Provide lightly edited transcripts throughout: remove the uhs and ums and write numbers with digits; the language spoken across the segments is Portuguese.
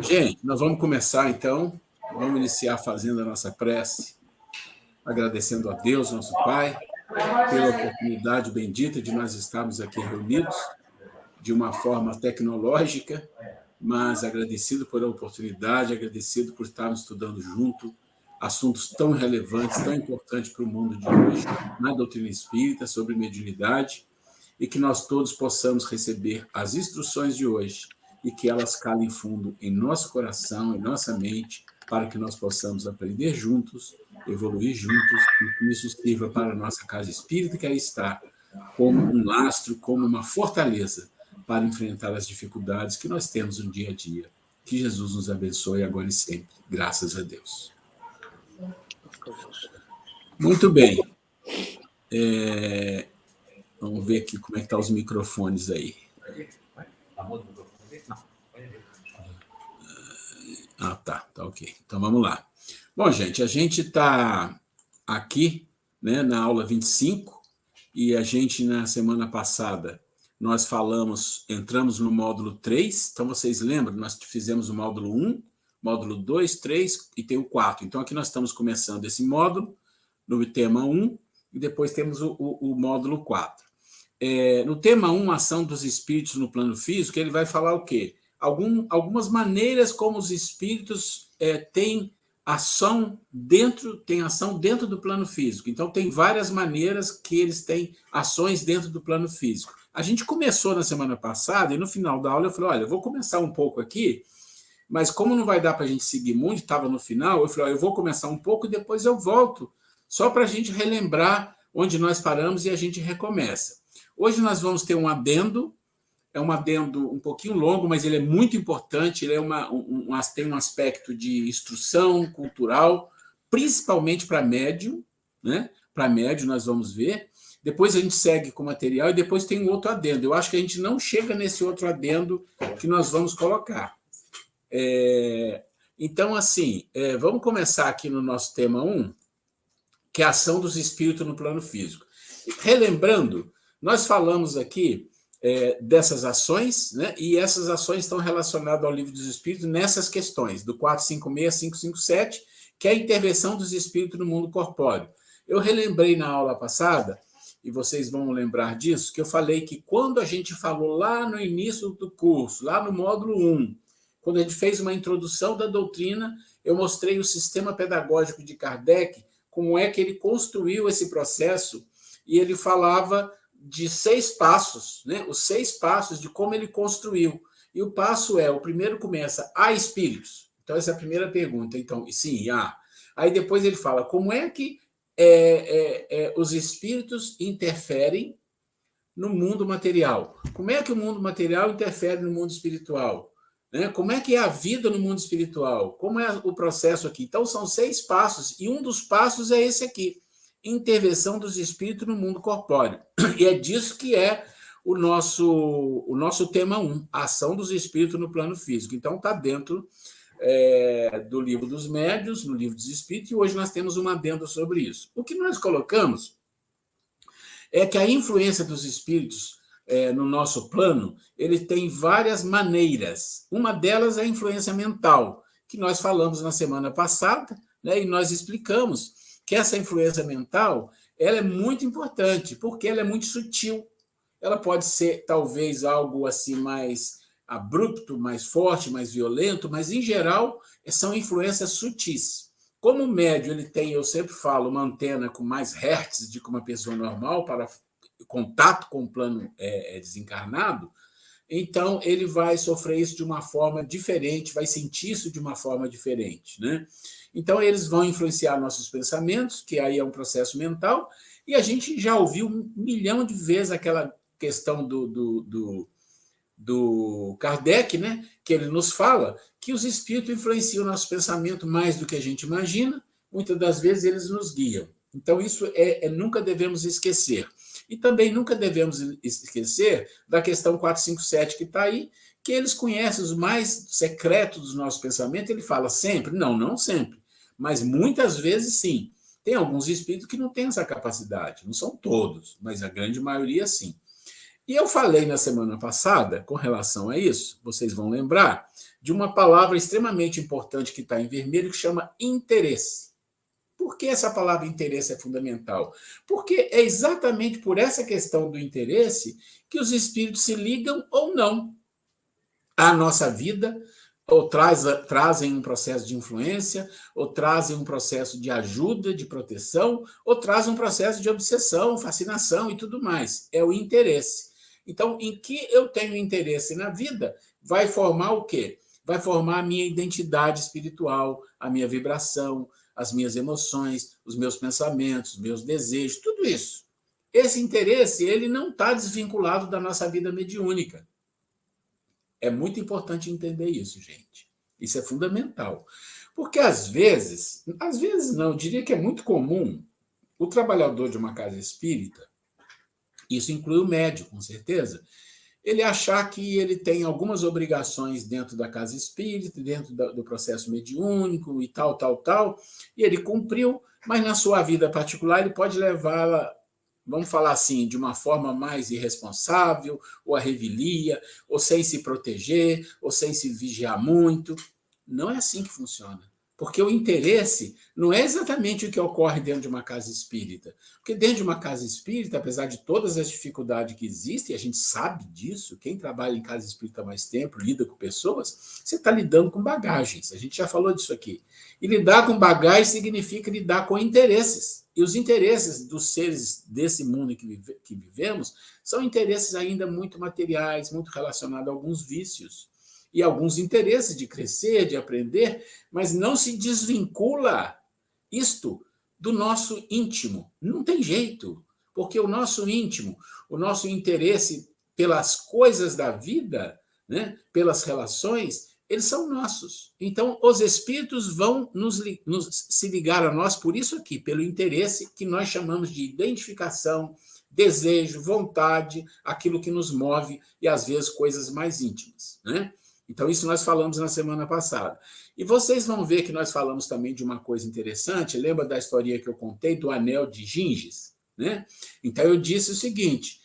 Gente, nós vamos começar então, vamos iniciar fazendo a nossa prece, agradecendo a Deus, nosso Pai, pela oportunidade bendita de nós estarmos aqui reunidos de uma forma tecnológica, mas agradecido por a oportunidade, agradecido por estarmos estudando junto assuntos tão relevantes, tão importantes para o mundo de hoje, na doutrina espírita, sobre mediunidade, e que nós todos possamos receber as instruções de hoje e que elas calem fundo em nosso coração, em nossa mente, para que nós possamos aprender juntos, evoluir juntos, e que isso sirva para a nossa casa espírita, que aí está, como um lastro, como uma fortaleza para enfrentar as dificuldades que nós temos no dia a dia. Que Jesus nos abençoe agora e sempre. Graças a Deus. Muito bem. Vamos ver aqui como é que estão os microfones aí. Tá ok. Então vamos lá. Bom, gente, a gente está aqui, né, na aula 25, e a gente, na semana passada, nós entramos no módulo 3, então vocês lembram, nós fizemos o módulo 1, módulo 2, 3 e tem o 4. Então aqui nós estamos começando esse módulo, no tema 1, e depois temos o módulo 4. No tema 1, ação dos espíritos no plano físico, ele vai falar o quê? Algumas maneiras como os espíritos têm ação dentro do plano físico. Então, tem várias maneiras que eles têm ações dentro do plano físico. A gente começou na semana passada, e no final da aula eu falei, olha, eu vou começar um pouco aqui, mas como não vai dar para a gente seguir muito, estava no final, eu falei, olha, eu vou começar um pouco e depois eu volto, só para a gente relembrar onde nós paramos e a gente recomeça. Hoje nós vamos ter um adendo, é um adendo um pouquinho longo, mas ele é muito importante, ele tem um aspecto de instrução cultural, principalmente para médium, né? Para médium nós vamos ver, depois a gente segue com o material e depois tem um outro adendo. Eu acho que a gente não chega nesse outro adendo que nós vamos colocar. Então, assim, vamos começar aqui no nosso tema 1, que é a ação dos espíritos no plano físico. Relembrando, nós falamos aqui dessas ações, né? E essas ações estão relacionadas ao Livro dos Espíritos nessas questões, do 456, 557, que é a intervenção dos espíritos no mundo corpóreo. Eu relembrei na aula passada, e vocês vão lembrar disso, que eu falei que quando a gente falou lá no início do curso, lá no módulo 1, quando a gente fez uma introdução da doutrina, eu mostrei o sistema pedagógico de Kardec, como é que ele construiu esse processo, e ele falava de 6 passos, né? Os 6 passos de como ele construiu. E o passo o primeiro começa, há espíritos? Então, essa é a primeira pergunta. Então, sim, há. Aí depois ele fala, como é que os espíritos interferem no mundo material? Como é que o mundo material interfere no mundo espiritual? Né? Como é que é a vida no mundo espiritual? Como é o processo aqui? Então, são 6 passos, e um dos passos é esse aqui, intervenção dos espíritos no mundo corpóreo. E é disso que é o nosso tema 1, a ação dos espíritos no plano físico. Então, está dentro do Livro dos Médiuns, no Livro dos Espíritos, e hoje nós temos um adendo sobre isso. O que nós colocamos é que a influência dos espíritos no nosso plano, ele tem várias maneiras. Uma delas é a influência mental, que nós falamos na semana passada, né, e nós explicamos que essa influência mental ela é muito importante, porque ela é muito sutil. Ela pode ser, talvez, algo assim mais abrupto, mais forte, mais violento, mas, em geral, são influências sutis. Como o médium ele tem, eu sempre falo, uma antena com mais hertz do que uma pessoa normal para contato com o plano desencarnado, então ele vai sofrer isso de uma forma diferente, vai sentir isso de uma forma diferente, né? Então, eles vão influenciar nossos pensamentos, que aí é um processo mental, e a gente já ouviu 1 milhão de vezes aquela questão do Kardec, né? Que ele nos fala que os espíritos influenciam o nosso pensamento mais do que a gente imagina, muitas das vezes eles nos guiam. Então, isso nunca devemos esquecer. E também nunca devemos esquecer da questão 457 que está aí, que eles conhecem os mais secretos dos nossos pensamentos. Ele fala sempre? Não, não sempre. Mas muitas vezes sim. Tem alguns espíritos que não têm essa capacidade. Não são todos, mas a grande maioria sim. E eu falei na semana passada, com relação a isso, vocês vão lembrar, de uma palavra extremamente importante que está em vermelho, que chama interesse. Por que essa palavra interesse é fundamental? Porque é exatamente por essa questão do interesse que os espíritos se ligam ou não à nossa vida, ou trazem um processo de influência, ou trazem um processo de ajuda, de proteção, ou trazem um processo de obsessão, fascinação e tudo mais. É o interesse. Então, em que eu tenho interesse na vida, vai formar o quê? Vai formar a minha identidade espiritual, a minha vibração, as minhas emoções, os meus pensamentos, os meus desejos, tudo isso. Esse interesse, ele não está desvinculado da nossa vida mediúnica. É muito importante entender isso, gente. Isso é fundamental. Porque às vezes não, eu diria que é muito comum o trabalhador de uma casa espírita, isso inclui o médico, com certeza, ele achar que ele tem algumas obrigações dentro da casa espírita, dentro do processo mediúnico e tal, e ele cumpriu, mas na sua vida particular ele pode levá-la, vamos falar assim, de uma forma mais irresponsável, ou a revelia, ou sem se proteger, ou sem se vigiar muito. Não é assim que funciona. Porque o interesse não é exatamente o que ocorre dentro de uma casa espírita. Porque dentro de uma casa espírita, apesar de todas as dificuldades que existem, a gente sabe disso, quem trabalha em casa espírita há mais tempo, lida com pessoas, você está lidando com bagagens. A gente já falou disso aqui. E lidar com bagagens significa lidar com interesses. E os interesses dos seres desse mundo que vivemos são interesses ainda muito materiais, muito relacionados a alguns vícios e alguns interesses de crescer, de aprender, mas não se desvincula isto do nosso íntimo. Não tem jeito, porque o nosso íntimo, o nosso interesse pelas coisas da vida, né, pelas relações, eles são nossos. Então, os espíritos vão se ligar a nós por isso aqui, pelo interesse que nós chamamos de identificação, desejo, vontade, aquilo que nos move e, às vezes, coisas mais íntimas, né? Então, isso nós falamos na semana passada. E vocês vão ver que nós falamos também de uma coisa interessante. Lembra da historinha que eu contei do anel de Ginges? Né? Então, eu disse o seguinte,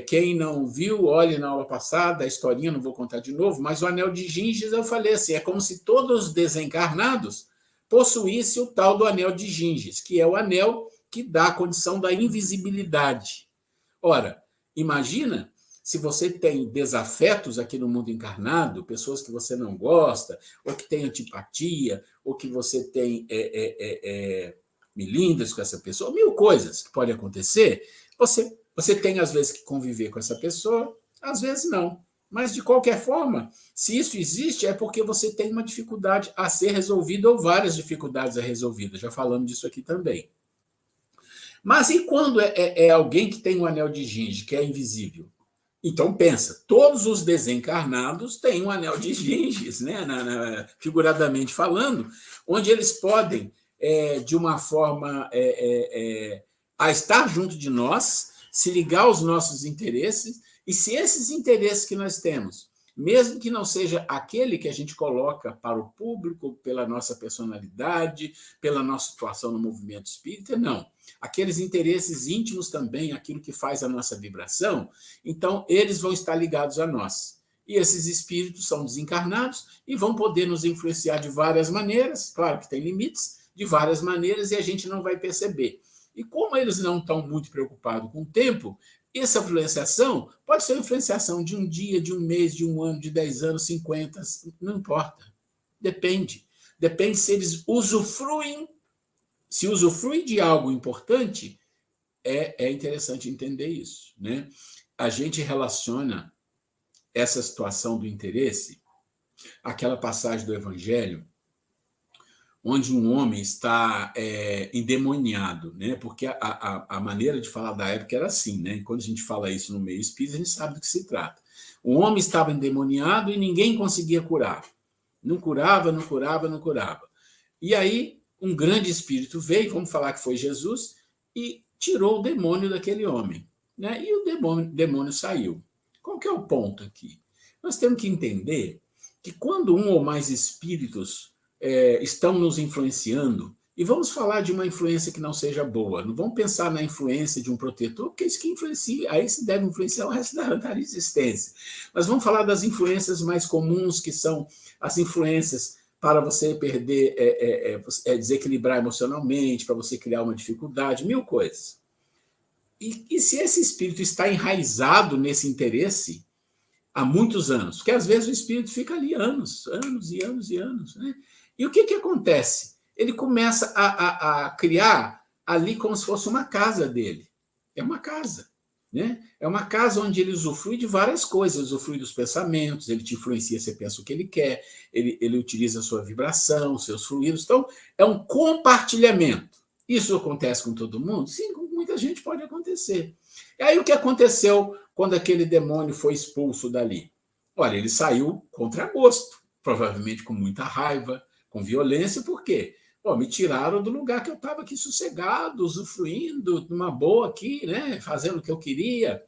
quem não viu, olhe na aula passada, a historinha, não vou contar de novo, mas o anel de Ginges, eu falei assim, é como se todos os desencarnados possuíssem o tal do anel de Ginges, que é o anel que dá a condição da invisibilidade. Ora, imagina se você tem desafetos aqui no mundo encarnado, pessoas que você não gosta, ou que tem antipatia, ou que você tem milindres com essa pessoa, mil coisas que podem acontecer, você tem, às vezes, que conviver com essa pessoa, às vezes não. Mas, de qualquer forma, se isso existe, é porque você tem uma dificuldade a ser resolvida ou várias dificuldades a resolvidas. Já falamos disso aqui também. Mas e quando é alguém que tem um anel de Ginges, que é invisível? Então, pensa, todos os desencarnados têm um anel de Ginges, né? Figuradamente falando, onde eles podem, de uma forma, a estar junto de nós, se ligar aos nossos interesses, e se esses interesses que nós temos, mesmo que não seja aquele que a gente coloca para o público, pela nossa personalidade, pela nossa situação no movimento espírita, não. Aqueles interesses íntimos também, aquilo que faz a nossa vibração, então eles vão estar ligados a nós. E esses espíritos são desencarnados e vão poder nos influenciar de várias maneiras, claro que tem limites, de várias maneiras, e a gente não vai perceber. E como eles não estão muito preocupados com o tempo, essa influenciação pode ser uma influenciação de um dia, de um mês, de um ano, de 10 anos, 50, não importa. Depende. Depende se eles usufruem. Se usufrui de algo importante, é interessante entender isso, né? A gente relaciona essa situação do interesse àquela passagem do Evangelho onde um homem está endemoniado, né? Porque a maneira de falar da época era assim, né? Quando a gente fala isso no meio espírita, a gente sabe do que se trata. O homem estava endemoniado e ninguém conseguia curar. Não curava, não curava, não curava. E aí, um grande espírito veio, vamos falar que foi Jesus, e tirou o demônio daquele homem, né? E o demônio saiu. Qual que é o ponto aqui? Nós temos que entender que quando um ou mais espíritos estão nos influenciando, E vamos falar de uma influência que não seja boa. Não vamos pensar na influência de um protetor, porque isso que influencia, aí se deve influenciar o resto da existência. Mas vamos falar das influências mais comuns, que são as influências para você perder, desequilibrar emocionalmente, para você criar uma dificuldade, mil coisas. E se esse espírito está enraizado nesse interesse há muitos anos, porque às vezes o espírito fica ali anos, anos e anos e anos, né? E o que acontece? Ele começa a criar ali como se fosse uma casa dele. É uma casa, né? É uma casa onde ele usufrui de várias coisas, ele usufrui dos pensamentos, ele te influencia, você pensa o que ele quer, ele utiliza a sua vibração, seus fluidos. Então, é um compartilhamento. Isso acontece com todo mundo? Sim, com muita gente pode acontecer. E aí o que aconteceu quando aquele demônio foi expulso dali? Olha, ele saiu contra gosto, provavelmente com muita raiva, com violência, por quê? Pô, me tiraram do lugar que eu estava aqui sossegado, usufruindo, numa boa aqui, né? Fazendo o que eu queria.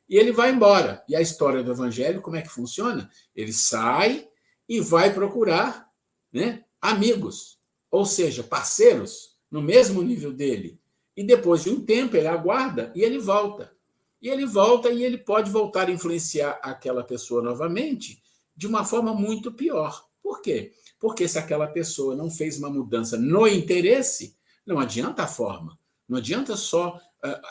E ele vai embora. E a história do evangelho, como é que funciona? Ele sai e vai procurar, né, amigos, ou seja, parceiros, no mesmo nível dele. E depois de um tempo ele aguarda e ele volta. E ele volta e ele pode voltar a influenciar aquela pessoa novamente de uma forma muito pior. Por quê? Porque se aquela pessoa não fez uma mudança no interesse, não adianta a forma, não adianta só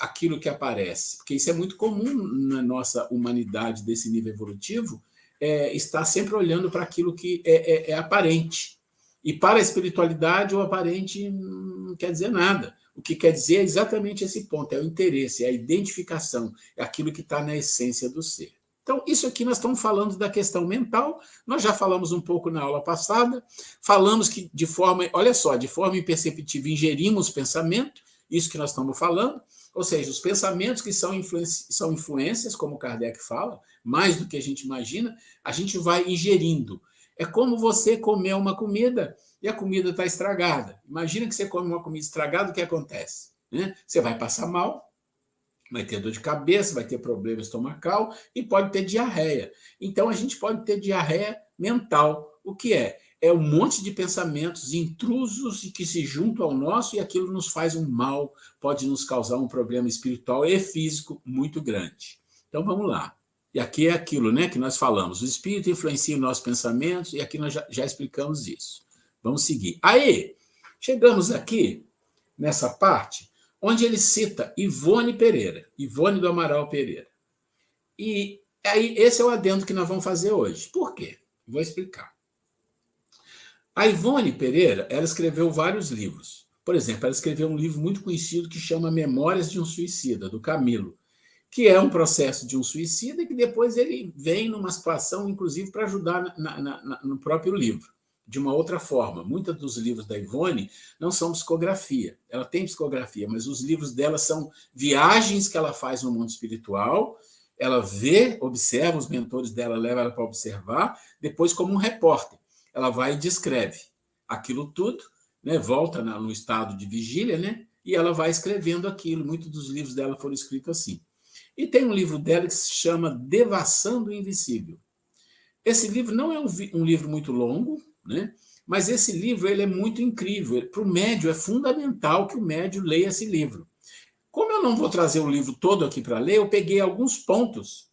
aquilo que aparece, porque isso é muito comum na nossa humanidade desse nível evolutivo, estar sempre olhando para aquilo que é aparente. E para a espiritualidade, o aparente não quer dizer nada. O que quer dizer é exatamente esse ponto, é o interesse, é a identificação, é aquilo que está na essência do ser. Então, isso aqui nós estamos falando da questão mental, nós já falamos um pouco na aula passada, falamos que de forma, olha só, de forma imperceptível ingerimos pensamento, isso que nós estamos falando, ou seja, os pensamentos que são influências, como Kardec fala, mais do que a gente imagina, a gente vai ingerindo. É como você comer uma comida e a comida está estragada. Imagina que você come uma comida estragada, o que acontece? Né? Você vai passar mal, vai ter dor de cabeça, vai ter problema estomacal e pode ter diarreia. Então, a gente pode ter diarreia mental. O que é? É um monte de pensamentos intrusos e que se juntam ao nosso e aquilo nos faz um mal, pode nos causar um problema espiritual e físico muito grande. Então, vamos lá. E aqui é aquilo, né, que nós falamos. O espírito influencia os nossos pensamentos e aqui nós já explicamos isso. Vamos seguir. Aí, chegamos aqui nessa parte onde ele cita Ivone Pereira, Ivone do Amaral Pereira. E aí, esse é o adendo que nós vamos fazer hoje. Por quê? Vou explicar. A Ivone Pereira, ela escreveu vários livros. Por exemplo, ela escreveu um livro muito conhecido que chama Memórias de um Suicida, do Camilo, que é um processo de um suicida e que depois ele vem numa situação, inclusive, para ajudar no próprio livro, de uma outra forma. Muitos dos livros da Ivone não são psicografia. Ela tem psicografia, mas os livros dela são viagens que ela faz no mundo espiritual. Ela vê, observa, os mentores dela levam ela para observar, depois como um repórter. Ela vai e descreve aquilo tudo, né? Volta no estado de vigília, né? E ela vai escrevendo aquilo. Muitos dos livros dela foram escritos assim. E tem um livro dela que se chama Devassando o Invisível. Esse livro não é um livro muito longo, né? Mas esse livro ele é muito incrível. Para o médio é fundamental que o médio leia esse livro. Como eu não vou trazer o livro todo aqui para ler, eu peguei alguns pontos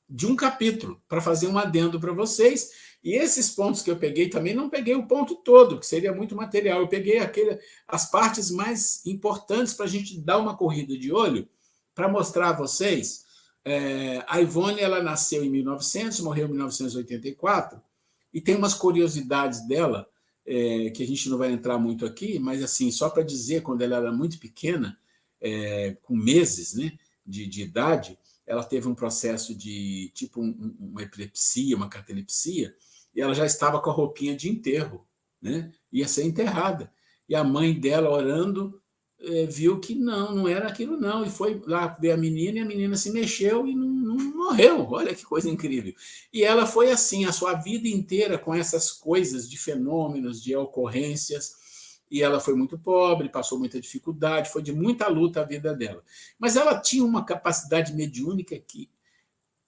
de um capítulo para fazer um adendo para vocês. E esses pontos que eu peguei também não peguei o ponto todo, que seria muito material. Eu peguei as partes mais importantes para a gente dar uma corrida de olho para mostrar a vocês. A Ivone ela nasceu em 1900, morreu em 1984, e tem umas curiosidades dela, que a gente não vai entrar muito aqui, mas assim, só para dizer, quando ela era muito pequena, com meses, né, de idade, ela teve um processo de tipo uma epilepsia, uma catalepsia, e ela já estava com a roupinha de enterro, né? Ia ser enterrada. E a mãe dela, orando, viu que não era aquilo não, e foi lá ver a menina, e a menina se mexeu e não morreu. Olha que coisa incrível. E ela foi assim, a sua vida inteira, com essas coisas de fenômenos, de ocorrências, e ela foi muito pobre, passou muita dificuldade, foi de muita luta a vida dela. Mas ela tinha uma capacidade mediúnica que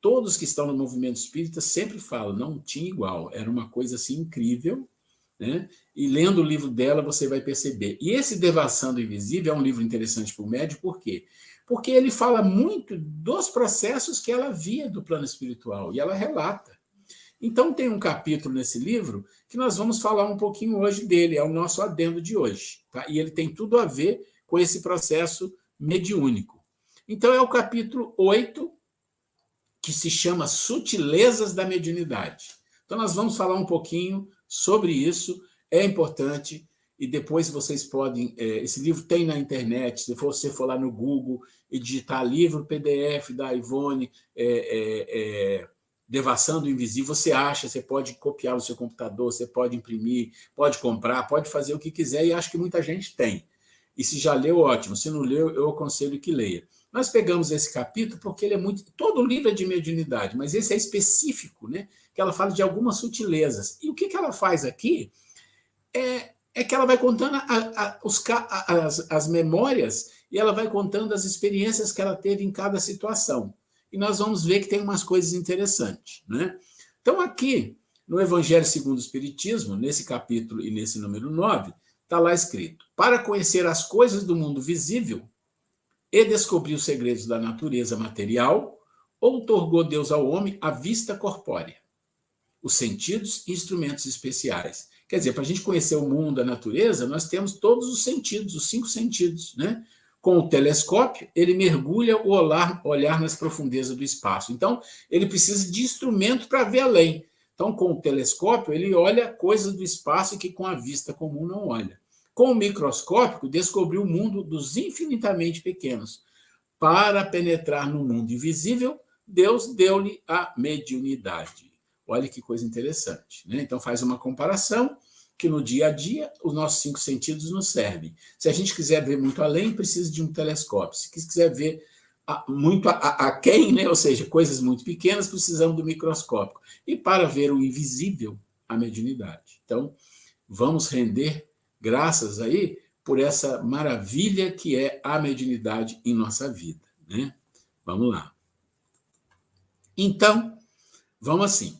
todos que estão no movimento espírita sempre falam, não tinha igual, era uma coisa assim incrível, né? E lendo o livro dela, você vai perceber. E esse Devassando o Invisível é um livro interessante para o médium, por quê? Porque ele fala muito dos processos que ela via do plano espiritual, e ela relata. Então, tem um capítulo nesse livro que nós vamos falar um pouquinho hoje dele, é o nosso adendo de hoje. Tá? E ele tem tudo a ver com esse processo mediúnico. Então, é o capítulo 8, que se chama Sutilezas da Mediunidade. Então, nós vamos falar um pouquinho sobre isso, é importante, e depois vocês podem... esse livro tem na internet, se você for lá no Google e digitar livro PDF da Ivone... Devassando o Invisível, você acha, você pode copiar no seu computador, você pode imprimir, pode comprar, pode fazer o que quiser, e acho que muita gente tem. E se já leu, ótimo. Se não leu, eu aconselho que leia. Nós pegamos esse capítulo porque ele é muito... Todo o livro é de mediunidade, mas esse é específico, né? Que ela fala de algumas sutilezas. E o que ela faz aqui é que ela vai contando as memórias e ela vai contando as experiências que ela teve em cada situação. E nós vamos ver que tem umas coisas interessantes, né? Então, aqui, no Evangelho segundo o Espiritismo, nesse capítulo e nesse número 9, está lá escrito: para conhecer as coisas do mundo visível e descobrir os segredos da natureza material, outorgou Deus ao homem a vista corpórea, os sentidos e instrumentos especiais. Quer dizer, para a gente conhecer o mundo, a natureza, nós temos todos os sentidos, os 5 sentidos, né? Com o telescópio, ele mergulha o olhar nas profundezas do espaço. Então, ele precisa de instrumento para ver além. Então, com o telescópio, ele olha coisas do espaço que com a vista comum não olha. Com o microscópio, descobriu o mundo dos infinitamente pequenos. Para penetrar no mundo invisível, Deus deu-lhe a mediunidade. Olha que coisa interessante, né? Então, faz uma comparação que no dia a dia os nossos 5 sentidos nos servem. Se a gente quiser ver muito além, precisa de um telescópio. Se quiser ver muito aquém, né? Ou seja, coisas muito pequenas, precisamos do microscópio. E para ver o invisível, a mediunidade. Então, vamos render graças aí por essa maravilha que é a mediunidade em nossa vida, né? Vamos lá. Então, vamos assim.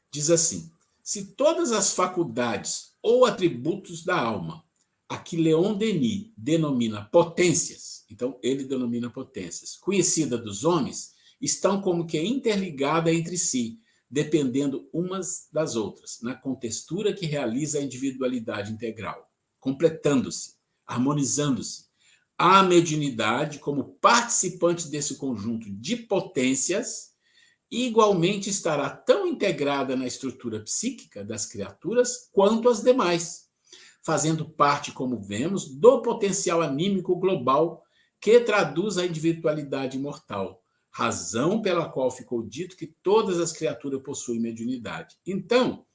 Diz assim: se todas as faculdades ou atributos da alma, a que Leon Denis denomina potências, então ele denomina potências, conhecida dos homens, estão como que interligadas entre si, dependendo umas das outras, na contextura que realiza a individualidade integral, completando-se, harmonizando-se. A mediunidade, como participante desse conjunto de potências, igualmente estará tão integrada na estrutura psíquica das criaturas quanto as demais, fazendo parte, como vemos, do potencial anímico global que traduz a individualidade imortal, razão pela qual ficou dito que todas as criaturas possuem mediunidade. Então,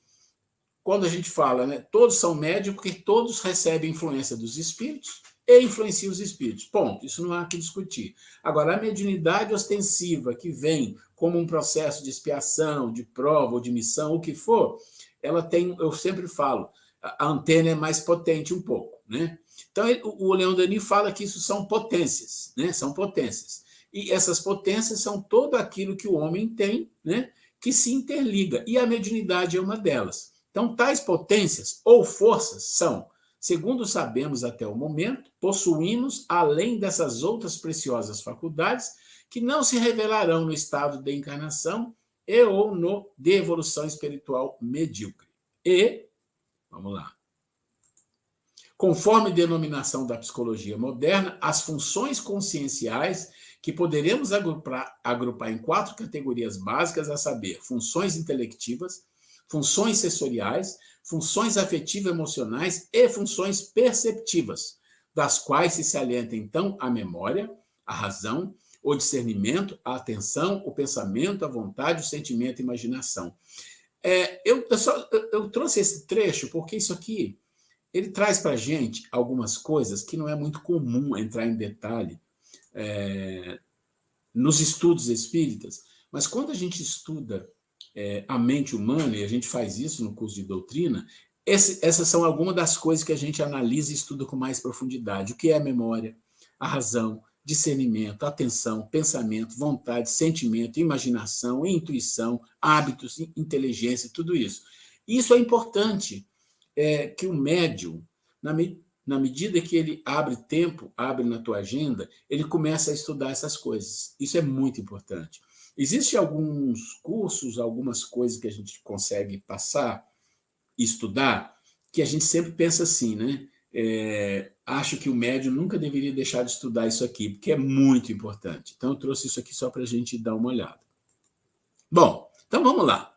quando a gente fala, né, todos são médios porque todos recebem influência dos espíritos e influenciam os espíritos. Ponto. Isso não há que discutir. Agora, a mediunidade ostensiva que vem como um processo de expiação, de prova ou de missão, o que for, ela tem, eu sempre falo, a antena é mais potente um pouco, né? Então, o Leon Denis fala que isso são potências, né? São potências. E essas potências são todo aquilo que o homem tem, né? Que se interliga. E a mediunidade é uma delas. Então, tais potências ou forças são, segundo sabemos até o momento, possuímos, além dessas outras preciosas faculdades, que não se revelarão no estado de encarnação e ou no de evolução espiritual medíocre. E, vamos lá, conforme denominação da psicologia moderna, as funções conscienciais que poderemos agrupar em 4 categorias básicas, a saber, funções intelectivas, funções sensoriais, funções afetivo-emocionais e funções perceptivas, das quais se salienta, então, a memória, a razão, o discernimento, a atenção, o pensamento, a vontade, o sentimento e a imaginação. Eu trouxe esse trecho porque isso aqui, ele traz para a gente algumas coisas que não é muito comum entrar em detalhe nos estudos espíritas, mas quando a gente estuda a mente humana, e a gente faz isso no curso de doutrina, essas são algumas das coisas que a gente analisa e estuda com mais profundidade. O que é a memória, a razão, discernimento, atenção, pensamento, vontade, sentimento, imaginação, intuição, hábitos, inteligência, tudo isso. Isso é importante é que o médium, na medida que ele abre tempo, abre na tua agenda, ele começa a estudar essas coisas. Isso é muito importante. Existem alguns cursos, algumas coisas que a gente consegue passar e estudar, que a gente sempre pensa assim, né? Acho que o médium nunca deveria deixar de estudar isso aqui, porque é muito importante. Então, eu trouxe isso aqui só para a gente dar uma olhada. Bom, então vamos lá.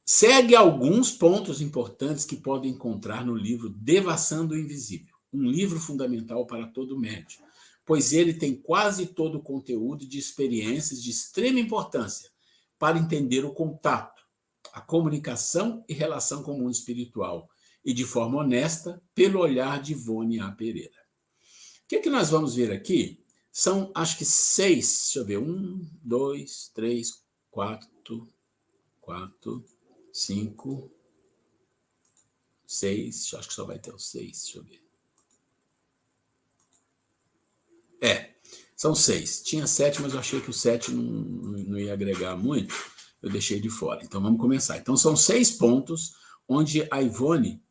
Segue alguns pontos importantes que podem encontrar no livro Devassando o Invisível, um livro fundamental para todo médium, pois ele tem quase todo o conteúdo de experiências de extrema importância para entender o contato, a comunicação e relação com o mundo espiritual, e de forma honesta, pelo olhar de Ivone A. Pereira. O que nós vamos ver aqui? São, acho que 6, deixa eu ver, 1, 2, 3, 4, 5, 6, acho que só vai ter os 6, deixa eu ver. São 6. Tinha 7, mas eu achei que o 7 não ia agregar muito, eu deixei de fora. Então vamos começar. Então são 6 pontos onde a Ivone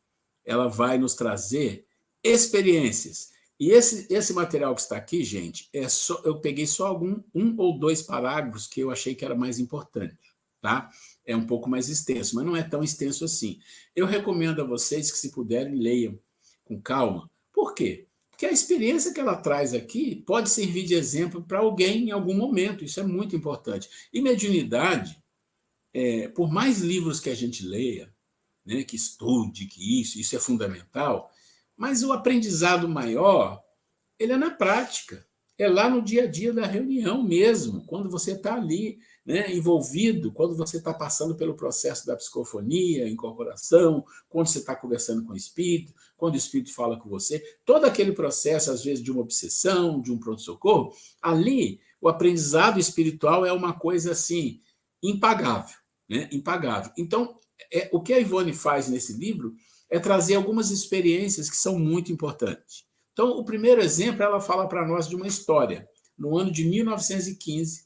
ela vai nos trazer experiências. E esse material que está aqui, gente, eu peguei só um ou 2 parágrafos que eu achei que era mais importante, tá? É um pouco mais extenso, mas não é tão extenso assim. Eu recomendo a vocês que, se puderem, leiam com calma. Por quê? Porque a experiência que ela traz aqui pode servir de exemplo para alguém em algum momento. Isso é muito importante. E mediunidade, por mais livros que a gente leia, né, que estude, que isso é fundamental, mas o aprendizado maior, ele é na prática, é lá no dia a dia da reunião mesmo, quando você está ali, né, envolvido, quando você está passando pelo processo da psicofonia, incorporação, quando você está conversando com o espírito, quando o espírito fala com você, todo aquele processo, às vezes, de uma obsessão, de um pronto-socorro, ali o aprendizado espiritual é uma coisa assim, impagável, né? Impagável. Então, o que a Ivone faz nesse livro é trazer algumas experiências que são muito importantes. Então, o primeiro exemplo, ela fala para nós de uma história. No ano de 1915,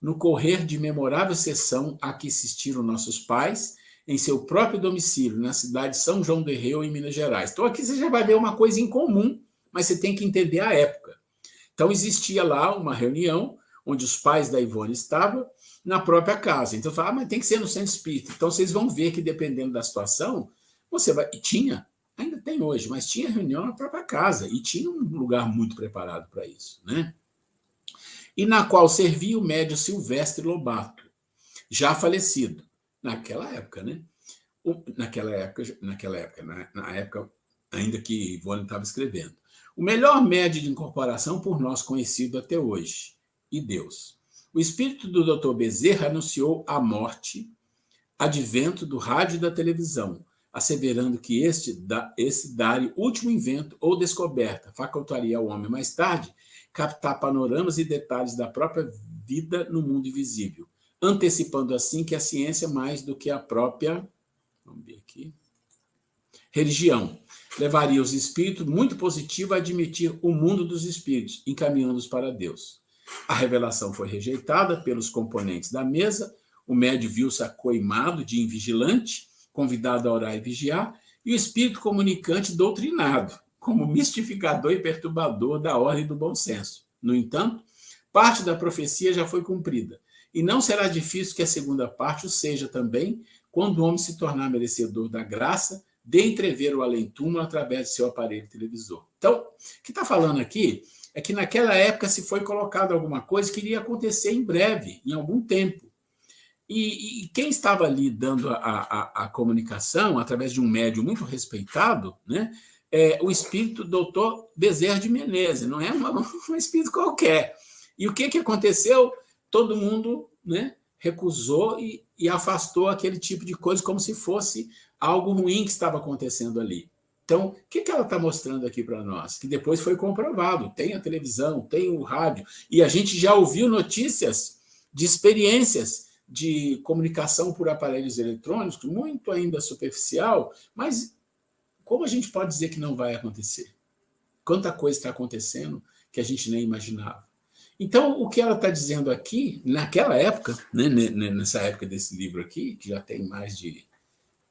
no correr de memorável sessão a que assistiram nossos pais, em seu próprio domicílio, na cidade de São João del Rei, em Minas Gerais. Então, aqui você já vai ver uma coisa em comum, mas você tem que entender a época. Então, existia lá uma reunião onde os pais da Ivone estavam na própria casa. Então, eu falava, mas tem que ser no centro espírita. Então, vocês vão ver que, dependendo da situação, você vai... E tinha, ainda tem hoje, mas tinha reunião na própria casa e tinha um lugar muito preparado para isso, né? E na qual servia o médium Silvestre Lobato, já falecido, naquela época, né? Na época ainda que Ivone estava escrevendo. O melhor médium de incorporação por nós conhecido até hoje, e Deus. O espírito do Dr. Bezerra anunciou a morte, advento do rádio e da televisão, asseverando que esse dar último invento ou descoberta facultaria ao homem mais tarde captar panoramas e detalhes da própria vida no mundo invisível, antecipando assim que a ciência, mais do que a própria, vamos ver aqui, religião, levaria os espíritos muito positivo a admitir o mundo dos espíritos, encaminhando-os para Deus. A revelação foi rejeitada pelos componentes da mesa, o médium viu-se acoimado de invigilante, convidado a orar e vigiar, e o espírito comunicante doutrinado, como mistificador e perturbador da ordem do bom senso. No entanto, parte da profecia já foi cumprida, e não será difícil que a segunda parte o seja também, quando o homem se tornar merecedor da graça de entrever o além-túmulo através de seu aparelho televisor. Então, o que está falando aqui é que naquela época se foi colocado alguma coisa que iria acontecer em breve, em algum tempo. E quem estava ali dando a comunicação, através de um médium muito respeitado, né, o espírito Dr. Bezerra de Menezes, não é um espírito qualquer. E o que aconteceu? Todo mundo, né, recusou e afastou aquele tipo de coisa como se fosse algo ruim que estava acontecendo ali. Então, o que ela está mostrando aqui para nós? Que depois foi comprovado. Tem a televisão, tem o rádio, e a gente já ouviu notícias de experiências de comunicação por aparelhos eletrônicos, muito ainda superficial, mas como a gente pode dizer que não vai acontecer? Quanta coisa está acontecendo que a gente nem imaginava. Então, o que ela está dizendo aqui, naquela época, né, nessa época desse livro aqui, que já tem mais de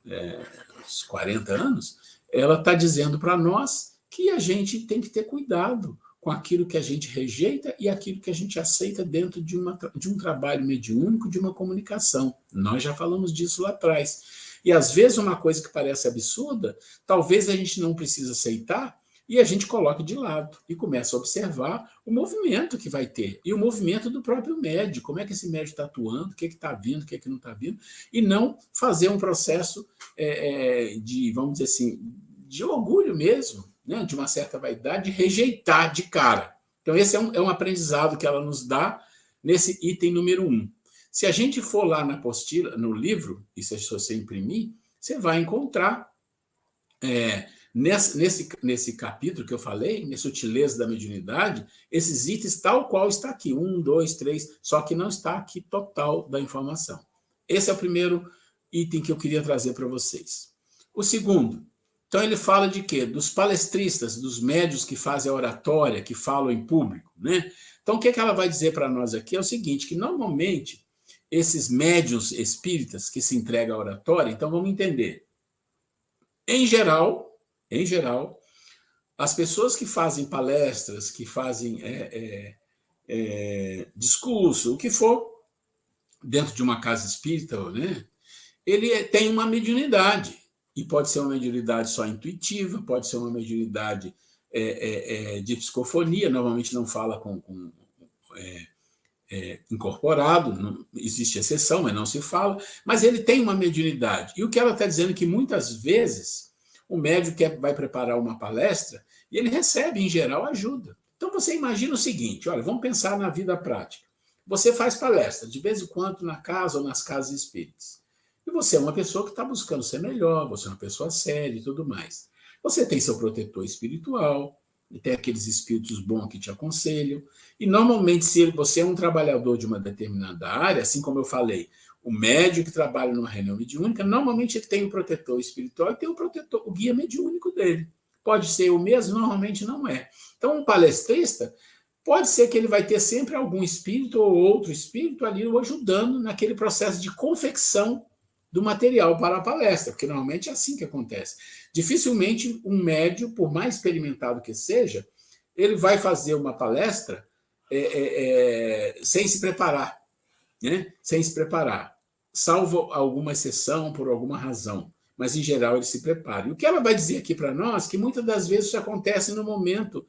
uns 40 anos, ela está dizendo para nós que a gente tem que ter cuidado com aquilo que a gente rejeita e aquilo que a gente aceita dentro de um trabalho mediúnico, de uma comunicação. Nós já falamos disso lá atrás. E, às vezes, uma coisa que parece absurda, talvez a gente não precise aceitar e a gente coloque de lado e começa a observar o movimento que vai ter e o movimento do próprio médium, como é que esse médium está atuando, o que está vindo, o que não está vindo, e não fazer um processo de, vamos dizer assim, de orgulho mesmo, né, de uma certa vaidade, de rejeitar de cara. Então, esse é um aprendizado que ela nos dá nesse item número 1. Se a gente for lá na apostila, no livro, e se você imprimir, você vai encontrar nesse capítulo que eu falei, nessa sutileza da mediunidade, esses itens tal qual está aqui, 1, 2, 3, só que não está aqui total da informação. Esse é o primeiro item que eu queria trazer para vocês. O segundo, então ele fala de quê? Dos palestristas, dos médiuns que fazem a oratória, que falam em público, né? Então o que ela vai dizer para nós aqui é o seguinte, que normalmente esses médiuns espíritas que se entregam à oratória, então vamos entender, em geral, as pessoas que fazem palestras, que fazem discurso, o que for, dentro de uma casa espírita, né, ele tem uma mediunidade. E pode ser uma mediunidade só intuitiva, pode ser uma mediunidade de psicofonia, normalmente não fala com incorporado, não, existe exceção, mas não se fala, mas ele tem uma mediunidade. E o que ela está dizendo é que muitas vezes o médium vai preparar uma palestra e ele recebe, em geral, ajuda. Então você imagina o seguinte, olha, vamos pensar na vida prática. Você faz palestra, de vez em quando, na casa ou nas casas espíritas. E você é uma pessoa que está buscando ser melhor, você é uma pessoa séria e tudo mais. Você tem seu protetor espiritual, e tem aqueles espíritos bons que te aconselham. E, normalmente, se você é um trabalhador de uma determinada área, assim como eu falei, o médium que trabalha numa reunião mediúnica, normalmente ele tem um protetor espiritual e tem o guia mediúnico dele. Pode ser o mesmo, normalmente não é. Então, um palestrista, pode ser que ele vai ter sempre algum espírito ou outro espírito ali o ajudando naquele processo de confecção do material para a palestra, porque normalmente é assim que acontece. Dificilmente um médium, por mais experimentado que seja, ele vai fazer uma palestra sem se preparar, né? Sem se preparar, salvo alguma exceção por alguma razão, mas em geral ele se prepara. E o que ela vai dizer aqui para nós, que muitas das vezes isso acontece no momento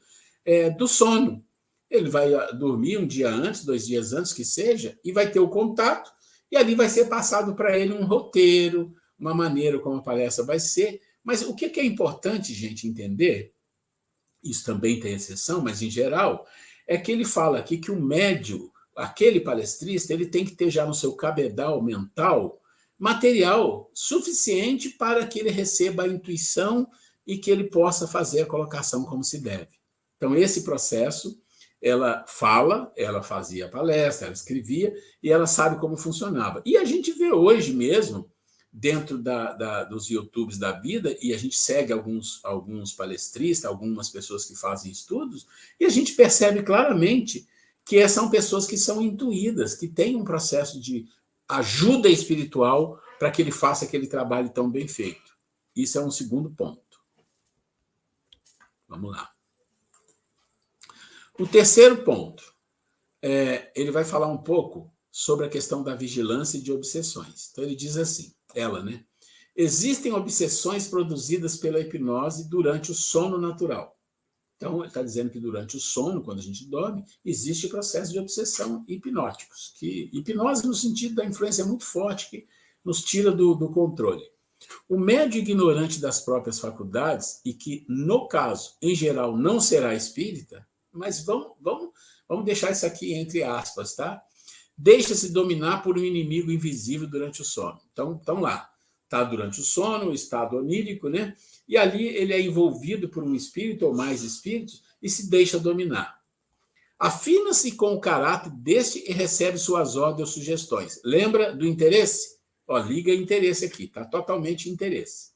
do sono. Ele vai dormir um dia antes, 2 dias antes que seja, e vai ter o contato, e ali vai ser passado para ele um roteiro, uma maneira como a palestra vai ser. Mas o que é importante, gente, entender, isso também tem exceção, mas em geral, é que ele fala aqui que o médium, aquele palestrista, ele tem que ter já no seu cabedal mental material suficiente para que ele receba a intuição e que ele possa fazer a colocação como se deve. Então, esse processo, ela fazia palestra, ela escrevia, e ela sabe como funcionava. E a gente vê hoje mesmo, dentro dos YouTubes da vida, e a gente segue alguns palestristas, algumas pessoas que fazem estudos, e a gente percebe claramente que são pessoas que são intuídas, que têm um processo de ajuda espiritual para que ele faça aquele trabalho tão bem feito. Isso é um segundo ponto. Vamos lá. O terceiro ponto, ele vai falar um pouco sobre a questão da vigilância e de obsessões. Então, ele diz assim, né? Existem obsessões produzidas pela hipnose durante o sono natural. Então, ele está dizendo que durante o sono, quando a gente dorme, existe processo de obsessão hipnóticos. Hipnose no sentido da influência muito forte que nos tira do controle. O médium ignorante das próprias faculdades, e que, no caso, em geral, não será espírita, mas vamos deixar isso aqui entre aspas, tá? Deixa-se dominar por um inimigo invisível durante o sono. Então lá, está durante o sono, o estado onírico, né? E ali ele é envolvido por um espírito ou mais espíritos e se deixa dominar. Afina-se com o caráter deste e recebe suas ordens ou sugestões. Lembra do interesse? Liga interesse aqui, tá totalmente interesse.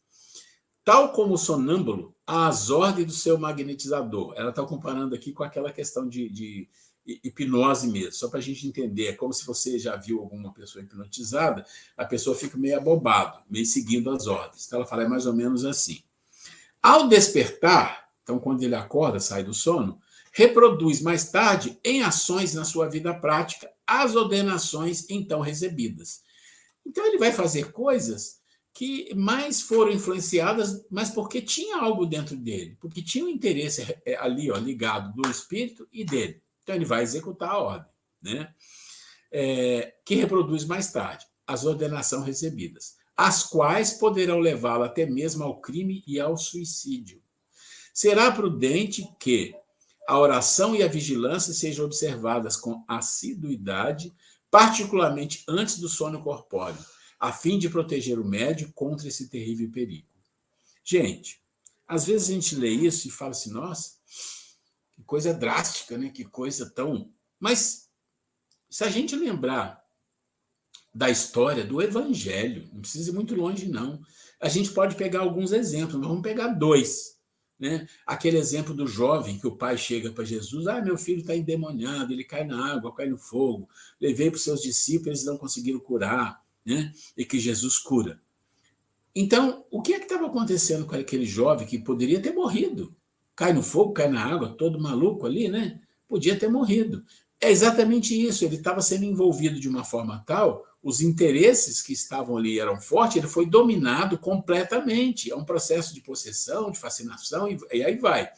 Tal como o sonâmbulo, às ordens do seu magnetizador. Ela está comparando aqui com aquela questão de hipnose mesmo, só para a gente entender. É como se você já viu alguma pessoa hipnotizada, a pessoa fica meio abobado, meio seguindo as ordens. Então, ela fala, é mais ou menos assim. Ao despertar, então, quando ele acorda, sai do sono, reproduz mais tarde, em ações na sua vida prática, as ordenações então recebidas. Então, ele vai fazer coisas que mais foram influenciadas, mas porque tinha algo dentro dele, porque tinha um interesse ali, ligado do espírito e dele. Então, ele vai executar a ordem, né? Que reproduz mais tarde as ordenações recebidas, as quais poderão levá-lo até mesmo ao crime e ao suicídio. Será prudente que a oração e a vigilância sejam observadas com assiduidade, particularmente antes do sono corpóreo, a fim de proteger o médium contra esse terrível perigo. Gente, às vezes a gente lê isso e fala assim, nossa, que coisa drástica, né? Que coisa tão... Mas se a gente lembrar da história do Evangelho, não precisa ir muito longe, não. A gente pode pegar alguns exemplos, vamos pegar 2. Né? Aquele exemplo do jovem que o pai chega para Jesus, meu filho está endemoniado, ele cai na água, cai no fogo, levei para os seus discípulos, eles não conseguiram curar, né? E que Jesus cura. Então, o que é que estava acontecendo com aquele jovem que poderia ter morrido? Cai no fogo, cai na água, todo maluco ali, né? Podia ter morrido. É exatamente isso, ele estava sendo envolvido de uma forma tal, os interesses que estavam ali eram fortes, ele foi dominado completamente. É um processo de possessão, de fascinação, e aí vai.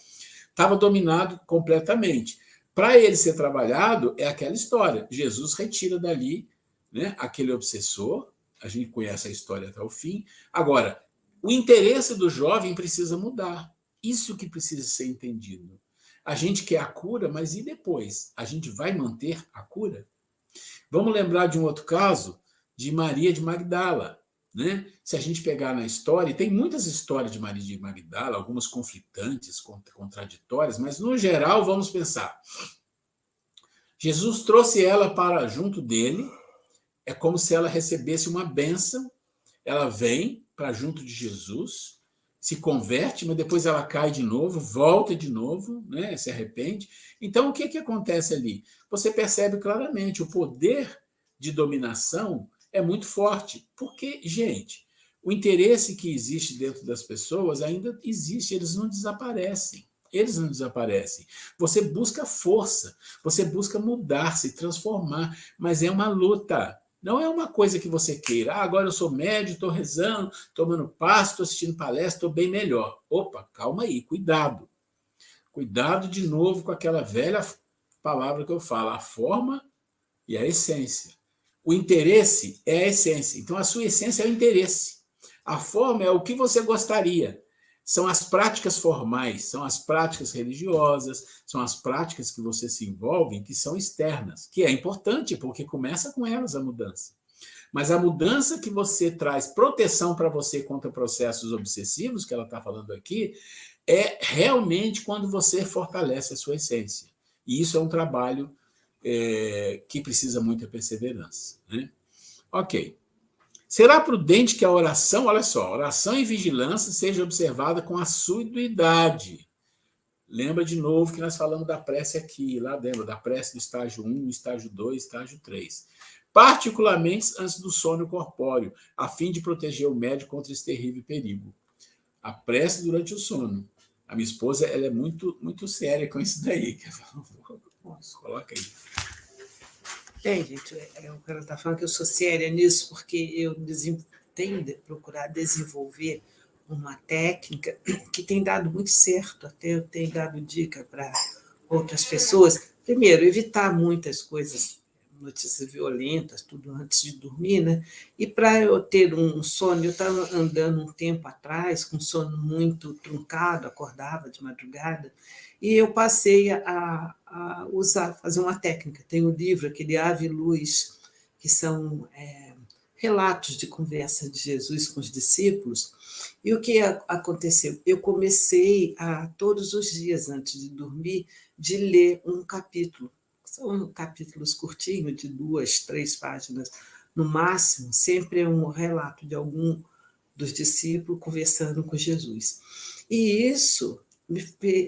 Estava dominado completamente. Para ele ser trabalhado, é aquela história. Jesus retira dali, né, aquele obsessor, a gente conhece a história até o fim. Agora, o interesse do jovem precisa mudar. Isso que precisa ser entendido. A gente quer a cura, mas e depois? A gente vai manter a cura? Vamos lembrar de um outro caso, de Maria de Magdala. Né? Se a gente pegar na história, tem muitas histórias de Maria de Magdala, algumas conflitantes, contraditórias, mas no geral, vamos pensar. Jesus trouxe ela para junto dele, é como se ela recebesse uma bênção, ela vem para junto de Jesus, se converte, mas depois ela cai de novo, volta de novo, né? Se arrepende. Então, o que acontece ali? Você percebe claramente, o poder de dominação é muito forte, porque, gente, o interesse que existe dentro das pessoas ainda existe, eles não desaparecem. Eles não desaparecem. Você busca força, você busca mudar, se transformar, mas é uma luta. Não é uma coisa que você queira. Agora eu sou médium, estou rezando, tomando passo, estou assistindo palestra, estou bem melhor. Opa, calma aí, cuidado. Cuidado de novo com aquela velha palavra que eu falo, a forma e a essência. O interesse é a essência. Então, a sua essência é o interesse. A forma é o que você gostaria. São as práticas formais, são as práticas religiosas, são as práticas que você se envolve, que são externas, que é importante, porque começa com elas a mudança. Mas a mudança que você traz proteção para você contra processos obsessivos, que ela está falando aqui, é realmente quando você fortalece a sua essência. E isso é um trabalho que precisa muita perseverança. Né? Ok. Será prudente que a oração, olha só, oração e vigilância seja observada com assiduidade. Lembra de novo que nós falamos da prece aqui, lá dentro, da prece do estágio 1, estágio 2, estágio 3. Particularmente antes do sono corpóreo, a fim de proteger o médium contra esse terrível perigo. A prece durante o sono. A minha esposa ela é muito, muito séria com isso daí. Coloca aí. Bem, gente, o cara está falando que eu sou séria nisso, porque eu tenho procurado desenvolver uma técnica que tem dado muito certo, até eu tenho dado dica para outras pessoas. Primeiro, evitar muitas coisas, notícias violentas, tudo antes de dormir, né? E para eu ter um sono, eu estava andando um tempo atrás, com sono muito truncado, acordava de madrugada, e eu passei a fazer uma técnica. Tem um livro, aquele Ave e Luz, que são relatos de conversa de Jesus com os discípulos. E o que aconteceu? Eu comecei todos os dias, antes de dormir, de ler um capítulo. São capítulos curtinhos, de 2, 3 páginas no máximo, sempre é um relato de algum dos discípulos conversando com Jesus. E isso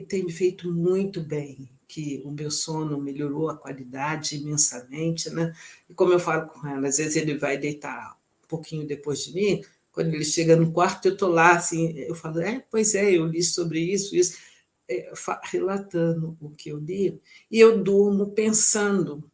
tem me feito muito bem, que o meu sono melhorou a qualidade imensamente, né? E como eu falo com ela, às vezes ele vai deitar um pouquinho depois de mim, quando ele chega no quarto, eu estou lá, assim, eu falo, pois é, eu li sobre isso, relatando o que eu li, e eu durmo pensando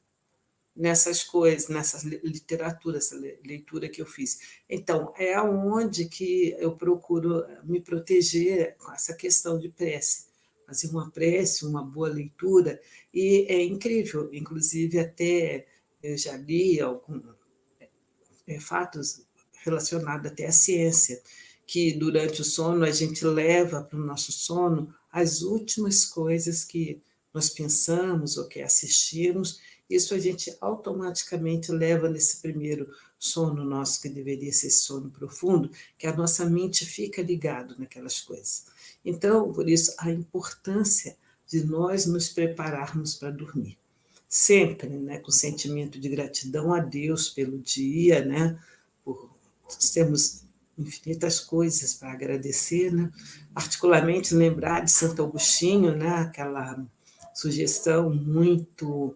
nessas coisas, nessa literatura, essa leitura que eu fiz. Então, é aonde que eu procuro me proteger com essa questão de prece. Fazer uma prece, uma boa leitura, e é incrível, inclusive até eu já li alguns fatos relacionados até à ciência, que durante o sono a gente leva para o nosso sono as últimas coisas que nós pensamos ou que assistimos, isso a gente automaticamente leva nesse primeiro sono nosso, que deveria ser sono profundo, que a nossa mente fica ligada naquelas coisas. Então, por isso, a importância de nós nos prepararmos para dormir. Sempre, né, com sentimento de gratidão a Deus pelo dia, né, por termos infinitas coisas para agradecer, né? Particularmente lembrar de Santo Agostinho, né? Aquela sugestão muito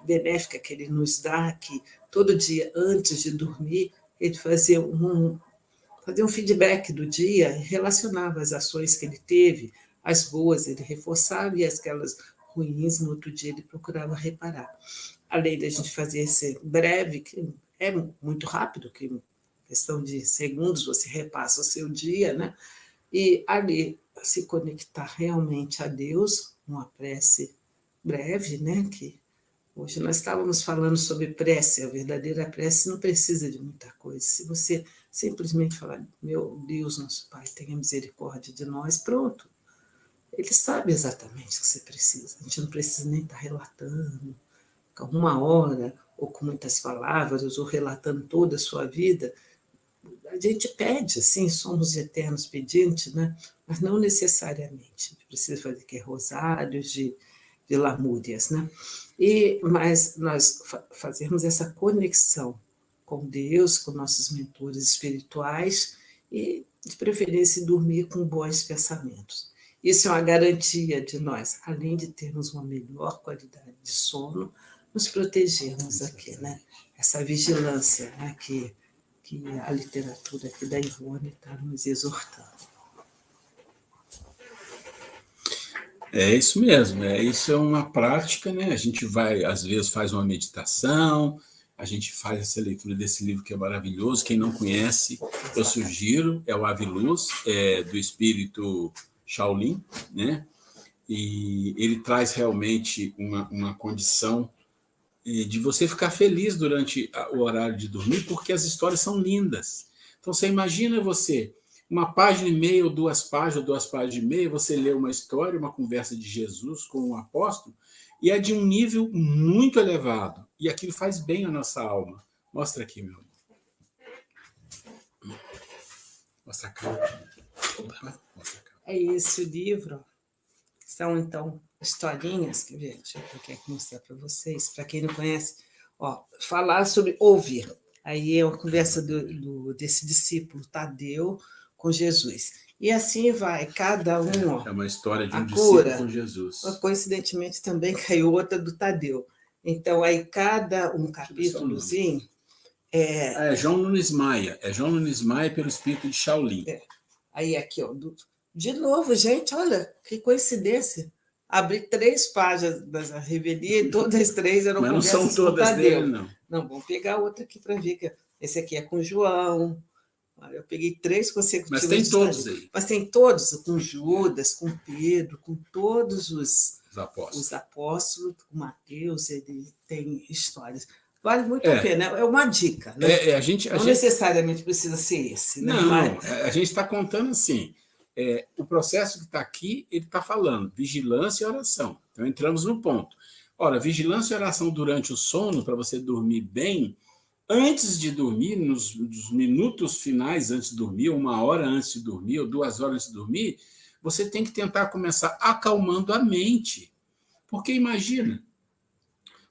benéfica que ele nos dá, que todo dia, antes de dormir, ele fazia um feedback do dia, relacionava as ações que ele teve, as boas ele reforçava e aquelas ruins, no outro dia ele procurava reparar. Além da gente fazer esse breve, que é muito rápido, que questão de segundos você repassa o seu dia, né? E ali se conectar realmente a Deus, uma prece breve, né? Que hoje nós estávamos falando sobre prece, a verdadeira prece não precisa de muita coisa. Se você simplesmente falar, meu Deus, nosso Pai, tenha misericórdia de nós, pronto. Ele sabe exatamente o que você precisa. A gente não precisa nem estar relatando com uma hora, ou com muitas palavras, ou relatando toda a sua vida. A gente pede, assim, somos eternos pedintes, né? Mas não necessariamente. A gente precisa fazer que rosários de lamúrias, né? Mas nós fazermos essa conexão com Deus, com nossos mentores espirituais e, de preferência, dormir com bons pensamentos. Isso é uma garantia de nós, além de termos uma melhor qualidade de sono, nos protegermos aqui, né? Essa vigilância, né? que a literatura aqui da Ivone está nos exortando. É isso mesmo, isso é uma prática, né? A gente vai, às vezes, faz uma meditação, a gente faz essa leitura desse livro que é maravilhoso. Quem não conhece, eu sugiro, é o Ave Luz, do espírito Shaolin, né? E ele traz realmente uma condição de você ficar feliz durante o horário de dormir, porque as histórias são lindas. Então, você imagina você, uma página e meia, ou duas páginas e meia, você lê uma história, uma conversa de Jesus com um apóstolo, e é de um nível muito elevado, e aquilo faz bem à nossa alma. Mostra aqui, meu amor. Mostra a cara. É esse o livro. São, então, historinhas, que deixa eu quero mostrar para vocês, para quem não conhece, falar sobre ouvir. Aí é uma conversa desse discípulo Tadeu com Jesus. E assim vai, cada um. É uma história de um discípulo com Jesus. Coincidentemente, também caiu outra do Tadeu. Então, aí cada um capítulozinho. É João Nunes Maia. É João Nunes Maia pelo espírito de Shaolin. Aí aqui, de novo, gente, olha, que coincidência. Abri 3 páginas da revelia e todas as 3 eram conversas com Tadeu. Mas não são todas dele, não. Não, vamos pegar outra aqui para ver. Esse aqui é com João. Eu peguei 3 consecutivos. Mas tem todos aí. Mas tem todos, com Judas, com Pedro, com todos os apóstolos, com Mateus, ele tem histórias. Vale muito a pena, é uma dica. Né? Não necessariamente precisa ser esse. Né? Não, a gente está contando assim, o processo que está aqui, ele está falando vigilância e oração. Então, entramos no ponto. Ora, vigilância e oração durante o sono, para você dormir bem, antes de dormir, nos minutos finais antes de dormir, 1 hora antes de dormir, ou 2 horas antes de dormir, você tem que tentar começar acalmando a mente. Porque imagina,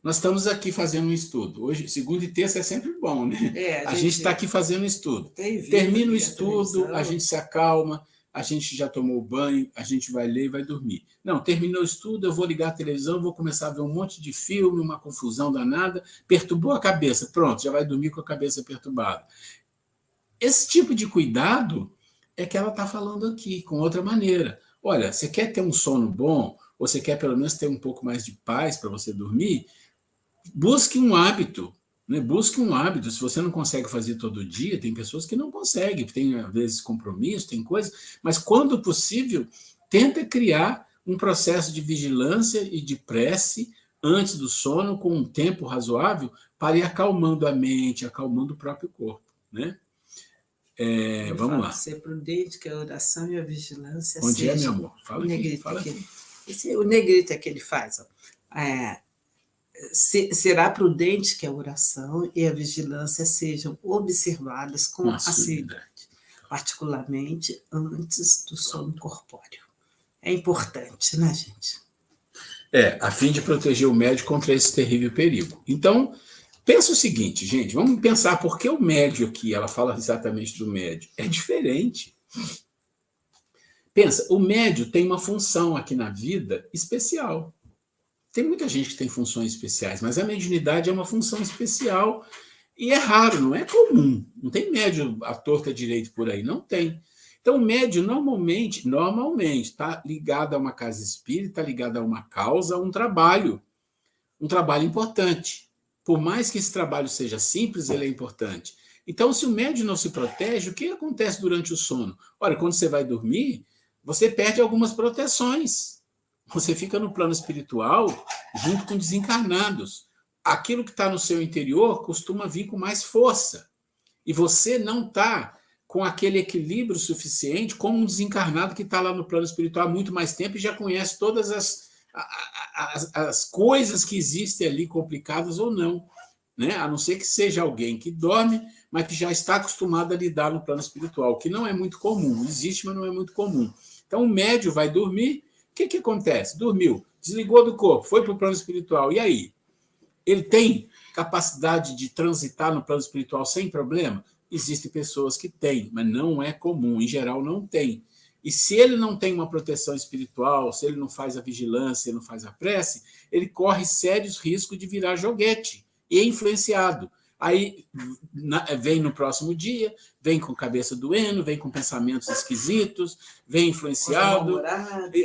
nós estamos aqui fazendo um estudo. Hoje, segunda e terça é sempre bom, né? A gente está aqui fazendo um estudo. Termina o estudo, a gente se acalma, a gente já tomou banho, a gente vai ler e vai dormir. Não, terminou o estudo, eu vou ligar a televisão, vou começar a ver um monte de filme, uma confusão danada, perturbou a cabeça, pronto, já vai dormir com a cabeça perturbada. Esse tipo de cuidado é que ela está falando aqui, com outra maneira. Olha, você quer ter um sono bom, ou você quer pelo menos ter um pouco mais de paz para você dormir, busque um hábito. Né? Busque um hábito. Se você não consegue fazer todo dia, tem pessoas que não conseguem, tem às vezes compromisso, tem coisas, mas quando possível, tenta criar um processo de vigilância e de prece antes do sono, com um tempo razoável, para ir acalmando a mente, acalmando o próprio corpo. Né? Vamos lá. Ser prudente, que a oração e a vigilância Onde sejam... é, meu amor? Fala aqui. Fala aqui. O negrito é que ele faz. Ó. Será prudente que a oração e a vigilância sejam observadas com assiduidade, particularmente antes do sono corpóreo. É importante, né, gente? A fim de proteger o médio contra esse terrível perigo. Então, pensa o seguinte, gente, vamos pensar por que o médio aqui, ela fala exatamente do médio, é diferente. Pensa, o médio tem uma função aqui na vida especial. Tem muita gente que tem funções especiais, mas a mediunidade é uma função especial e é raro, não é comum. Não tem médio à torta direito por aí, não tem. Então, o médio normalmente está ligado a uma casa espírita, ligado a uma causa, a um trabalho importante. Por mais que esse trabalho seja simples, ele é importante. Então, se o médio não se protege, o que acontece durante o sono? Olha, quando você vai dormir, você perde algumas proteções. Você fica no plano espiritual junto com desencarnados. Aquilo que está no seu interior costuma vir com mais força. E você não está com aquele equilíbrio suficiente como um desencarnado que está lá no plano espiritual há muito mais tempo e já conhece todas as coisas que existem ali, complicadas ou não. Né? A não ser que seja alguém que dorme, mas que já está acostumado a lidar no plano espiritual, que não é muito comum. Existe, mas não é muito comum. Então, o médio vai dormir. O que acontece? Dormiu, desligou do corpo, foi para o plano espiritual. E aí? Ele tem capacidade de transitar no plano espiritual sem problema? Existem pessoas que têm, mas não é comum. Em geral, não tem. E se ele não tem uma proteção espiritual, se ele não faz a vigilância, não faz a prece, ele corre sérios riscos de virar joguete e é influenciado. Aí vem no próximo dia, vem com cabeça doendo, vem com pensamentos esquisitos, vem influenciado,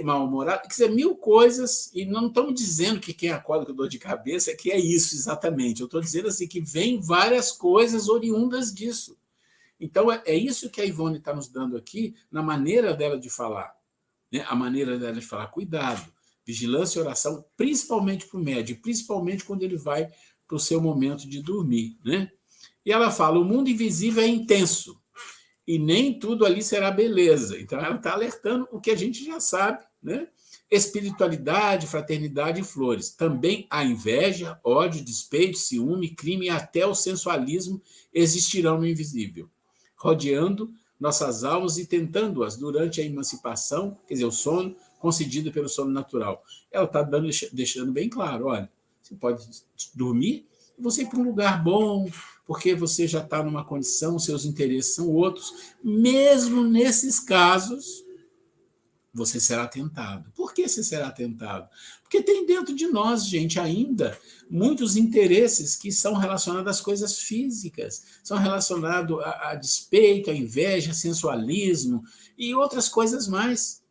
mal-humorado. Quer dizer, 1000 coisas, e não estamos dizendo que quem acorda com dor de cabeça é que é isso exatamente. Eu estou dizendo assim que vem várias coisas oriundas disso. Então, é isso que a Ivone está nos dando aqui, na maneira dela de falar. Né? A maneira dela de falar, cuidado, vigilância e oração, principalmente para o médium, principalmente quando ele vai para o seu momento de dormir. Né? E ela fala, o mundo invisível é intenso, e nem tudo ali será beleza. Então, ela está alertando o que a gente já sabe. Né? Espiritualidade, fraternidade e flores. Também a inveja, ódio, despeito, ciúme, crime e até o sensualismo existirão no invisível, rodeando nossas almas e tentando-as durante a emancipação, quer dizer, o sono concedido pelo sono natural. Ela está deixando bem claro, olha, você pode dormir e você ir para um lugar bom, porque você já está numa condição, seus interesses são outros. Mesmo nesses casos, você será tentado. Por que você será tentado? Porque tem dentro de nós, gente, ainda muitos interesses que são relacionados às coisas físicas, são relacionados a despeito, a inveja, a sensualismo e outras coisas mais.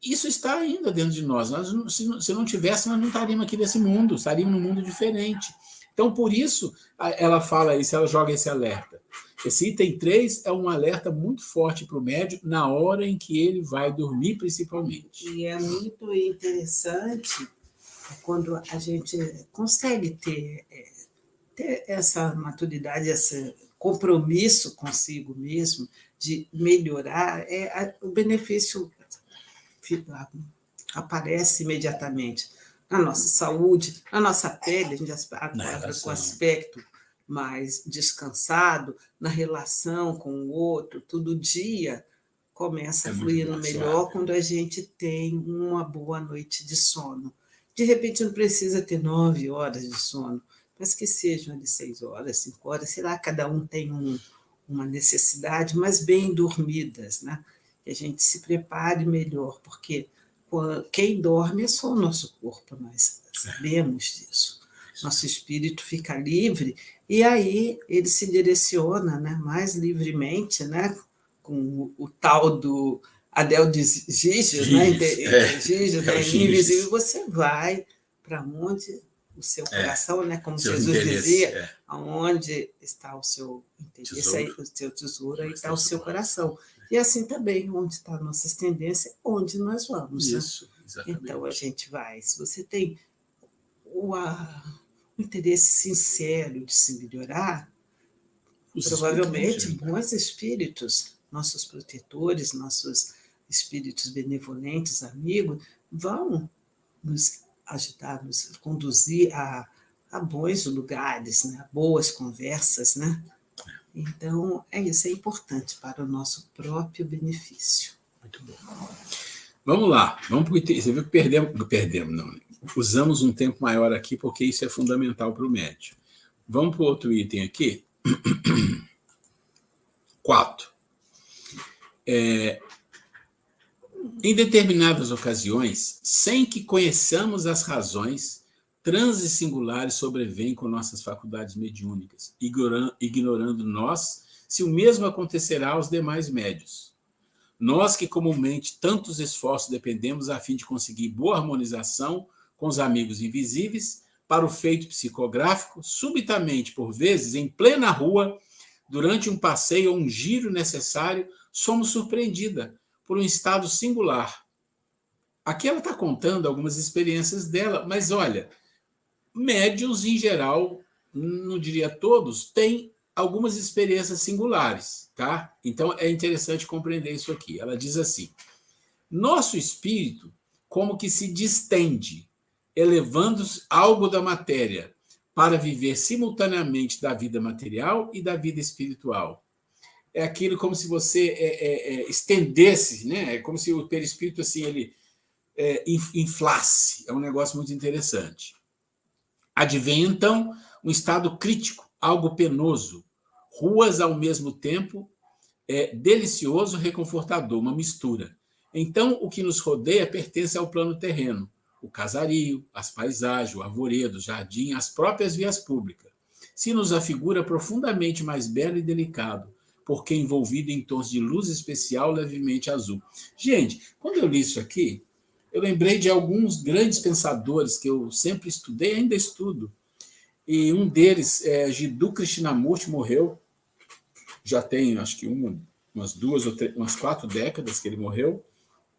Isso está ainda dentro de nós. Se não tivesse, nós não estaríamos aqui nesse mundo, estaríamos num mundo diferente. Então, por isso, ela fala isso, ela joga esse alerta. Esse item 3 é um alerta muito forte para o médium na hora em que ele vai dormir, principalmente. E é muito interessante quando a gente consegue ter essa maturidade, esse compromisso consigo mesmo de melhorar, o benefício aparece imediatamente na nossa saúde, na nossa pele, a gente acorda com aspecto mais descansado, na relação com o outro, todo dia começa a fluir no melhor quando a gente tem uma boa noite de sono. De repente não precisa ter 9 horas de sono, mas que sejam de 6 horas, 5 horas, sei lá, cada um tem uma necessidade, mas bem dormidas, né? que a gente se prepare melhor, porque quem dorme é só o nosso corpo, nós sabemos disso. Nosso espírito fica livre e aí ele se direciona, né, mais livremente, né, com o tal do Adel de Giges, né, Giges, né, invisível, você vai para onde o seu coração, né, como Jesus dizia, aonde está o seu interesse, aí, o seu tesouro, aí está o seu coração. E assim também, onde está a nossa tendência, onde nós vamos. Isso, né? exatamente. Então, a gente vai. Se você tem o interesse sincero de se melhorar, provavelmente bons espíritos, nossos protetores, nossos espíritos benevolentes, amigos, vão nos ajudar, nos conduzir a bons lugares, né? Boas conversas, né? Então, isso é importante para o nosso próprio benefício. Muito bom. Vamos lá, vamos para o item. Você viu que perdemos, não. Usamos um tempo maior aqui, porque isso é fundamental para o médium. Vamos para o outro item aqui. 4. Em determinadas ocasiões, sem que conheçamos as razões, transes singulares sobrevêm com nossas faculdades mediúnicas, ignorando nós se o mesmo acontecerá aos demais médios. Nós que comumente tantos esforços dependemos a fim de conseguir boa harmonização com os amigos invisíveis, para o feito psicográfico, subitamente, por vezes, em plena rua, durante um passeio ou um giro necessário, somos surpreendida por um estado singular. Aqui ela está contando algumas experiências dela, mas olha, médiuns em geral, não diria todos, têm algumas experiências singulares, tá? Então é interessante compreender isso aqui. Ela diz assim: nosso espírito como que se distende, elevando algo da matéria para viver simultaneamente da vida material e da vida espiritual. É aquilo como se você estendesse, né? É como se o perispírito assim, ele inflasse. É um negócio muito interessante. Advém, então, um estado crítico, algo penoso, ruas ao mesmo tempo, delicioso, reconfortador, uma mistura. Então, o que nos rodeia pertence ao plano terreno, o casario, as paisagens, o arvoredo, o jardim, as próprias vias públicas. Se nos afigura profundamente mais belo e delicado, porque envolvido em tons de luz especial levemente azul. Gente, quando eu li isso aqui, eu lembrei de alguns grandes pensadores que eu sempre estudei, ainda estudo. E um deles, Jiddu Krishnamurti, morreu. Já tem, acho que umas 2 ou 3, umas 4 décadas que ele morreu.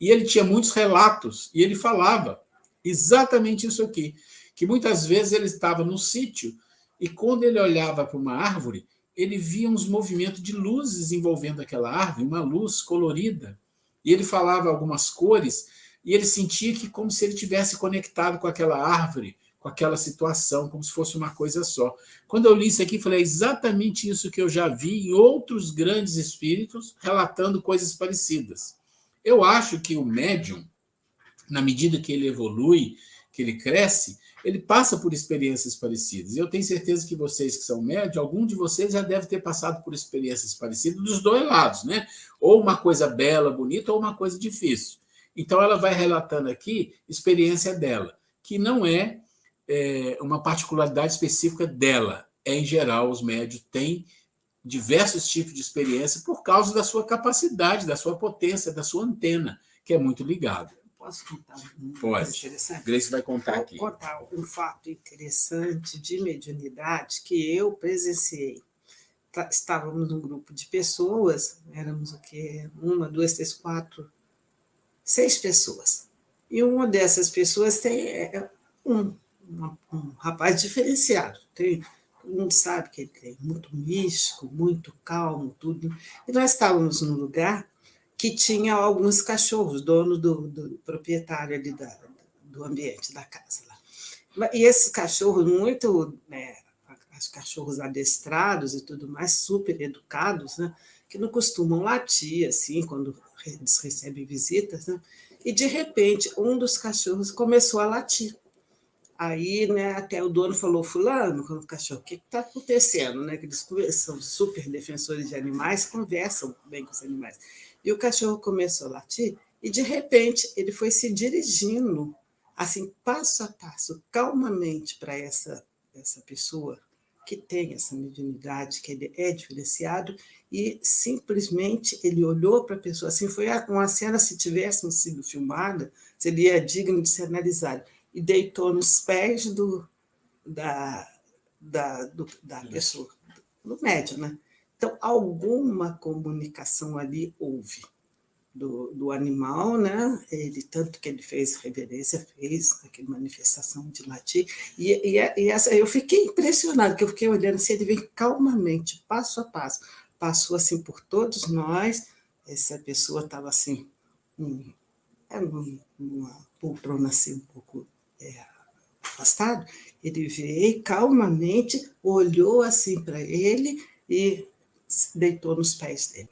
E ele tinha muitos relatos. E ele falava exatamente isso aqui. Que muitas vezes ele estava no sítio e quando ele olhava para uma árvore, ele via uns movimentos de luzes envolvendo aquela árvore, uma luz colorida. E ele falava algumas cores e ele sentia que como se ele tivesse conectado com aquela árvore, com aquela situação, como se fosse uma coisa só. Quando eu li isso aqui, falei, é exatamente isso que eu já vi em outros grandes espíritos relatando coisas parecidas. Eu acho que o médium, na medida que ele evolui, que ele cresce, ele passa por experiências parecidas. Eu tenho certeza que vocês que são médios, algum de vocês já deve ter passado por experiências parecidas dos dois lados, né? Ou uma coisa bela, bonita, ou uma coisa difícil. Então, ela vai relatando aqui experiência dela, que não é uma particularidade específica dela. Em geral, os médios têm diversos tipos de experiência por causa da sua capacidade, da sua potência, da sua antena, que é muito ligada. Posso contar uma coisa interessante? Grace vai contar aqui. Vou contar um fato interessante de mediunidade que eu presenciei. Estávamos num grupo de pessoas, éramos o quê? 1, 2, 3, 4, 6 pessoas. E uma dessas pessoas tem um rapaz diferenciado. Todo mundo sabe que ele é muito místico, muito calmo, tudo. E nós estávamos num lugar que tinha alguns cachorros, dono do proprietário ali do ambiente da casa. Lá. E esses cachorros muito, os cachorros adestrados e tudo mais, super educados, né, que não costumam latir assim quando eles recebem visitas, né, e de repente um dos cachorros começou a latir. Aí, né, até o dono falou, fulano, com o cachorro, o que está acontecendo? Né? Que eles são super defensores de animais, conversam bem com os animais. E o cachorro começou a latir, e de repente ele foi se dirigindo, assim, passo a passo, calmamente para essa pessoa que tem essa mediunidade, que ele é diferenciado, e simplesmente ele olhou para a pessoa, assim, foi uma cena, se tivéssemos sido filmada, seria digno de ser analisada, e deitou nos pés da pessoa, do médium, né? Então, alguma comunicação ali houve do animal, né? Ele, tanto que ele fez reverência, fez aquela manifestação de latir, e essa, eu fiquei impressionada, que eu fiquei olhando assim, ele vem calmamente, passo a passo, passou assim por todos nós, essa pessoa estava assim, uma poltrona assim, um pouco afastado, ele veio calmamente, olhou assim para ele e deitou nos pés dele.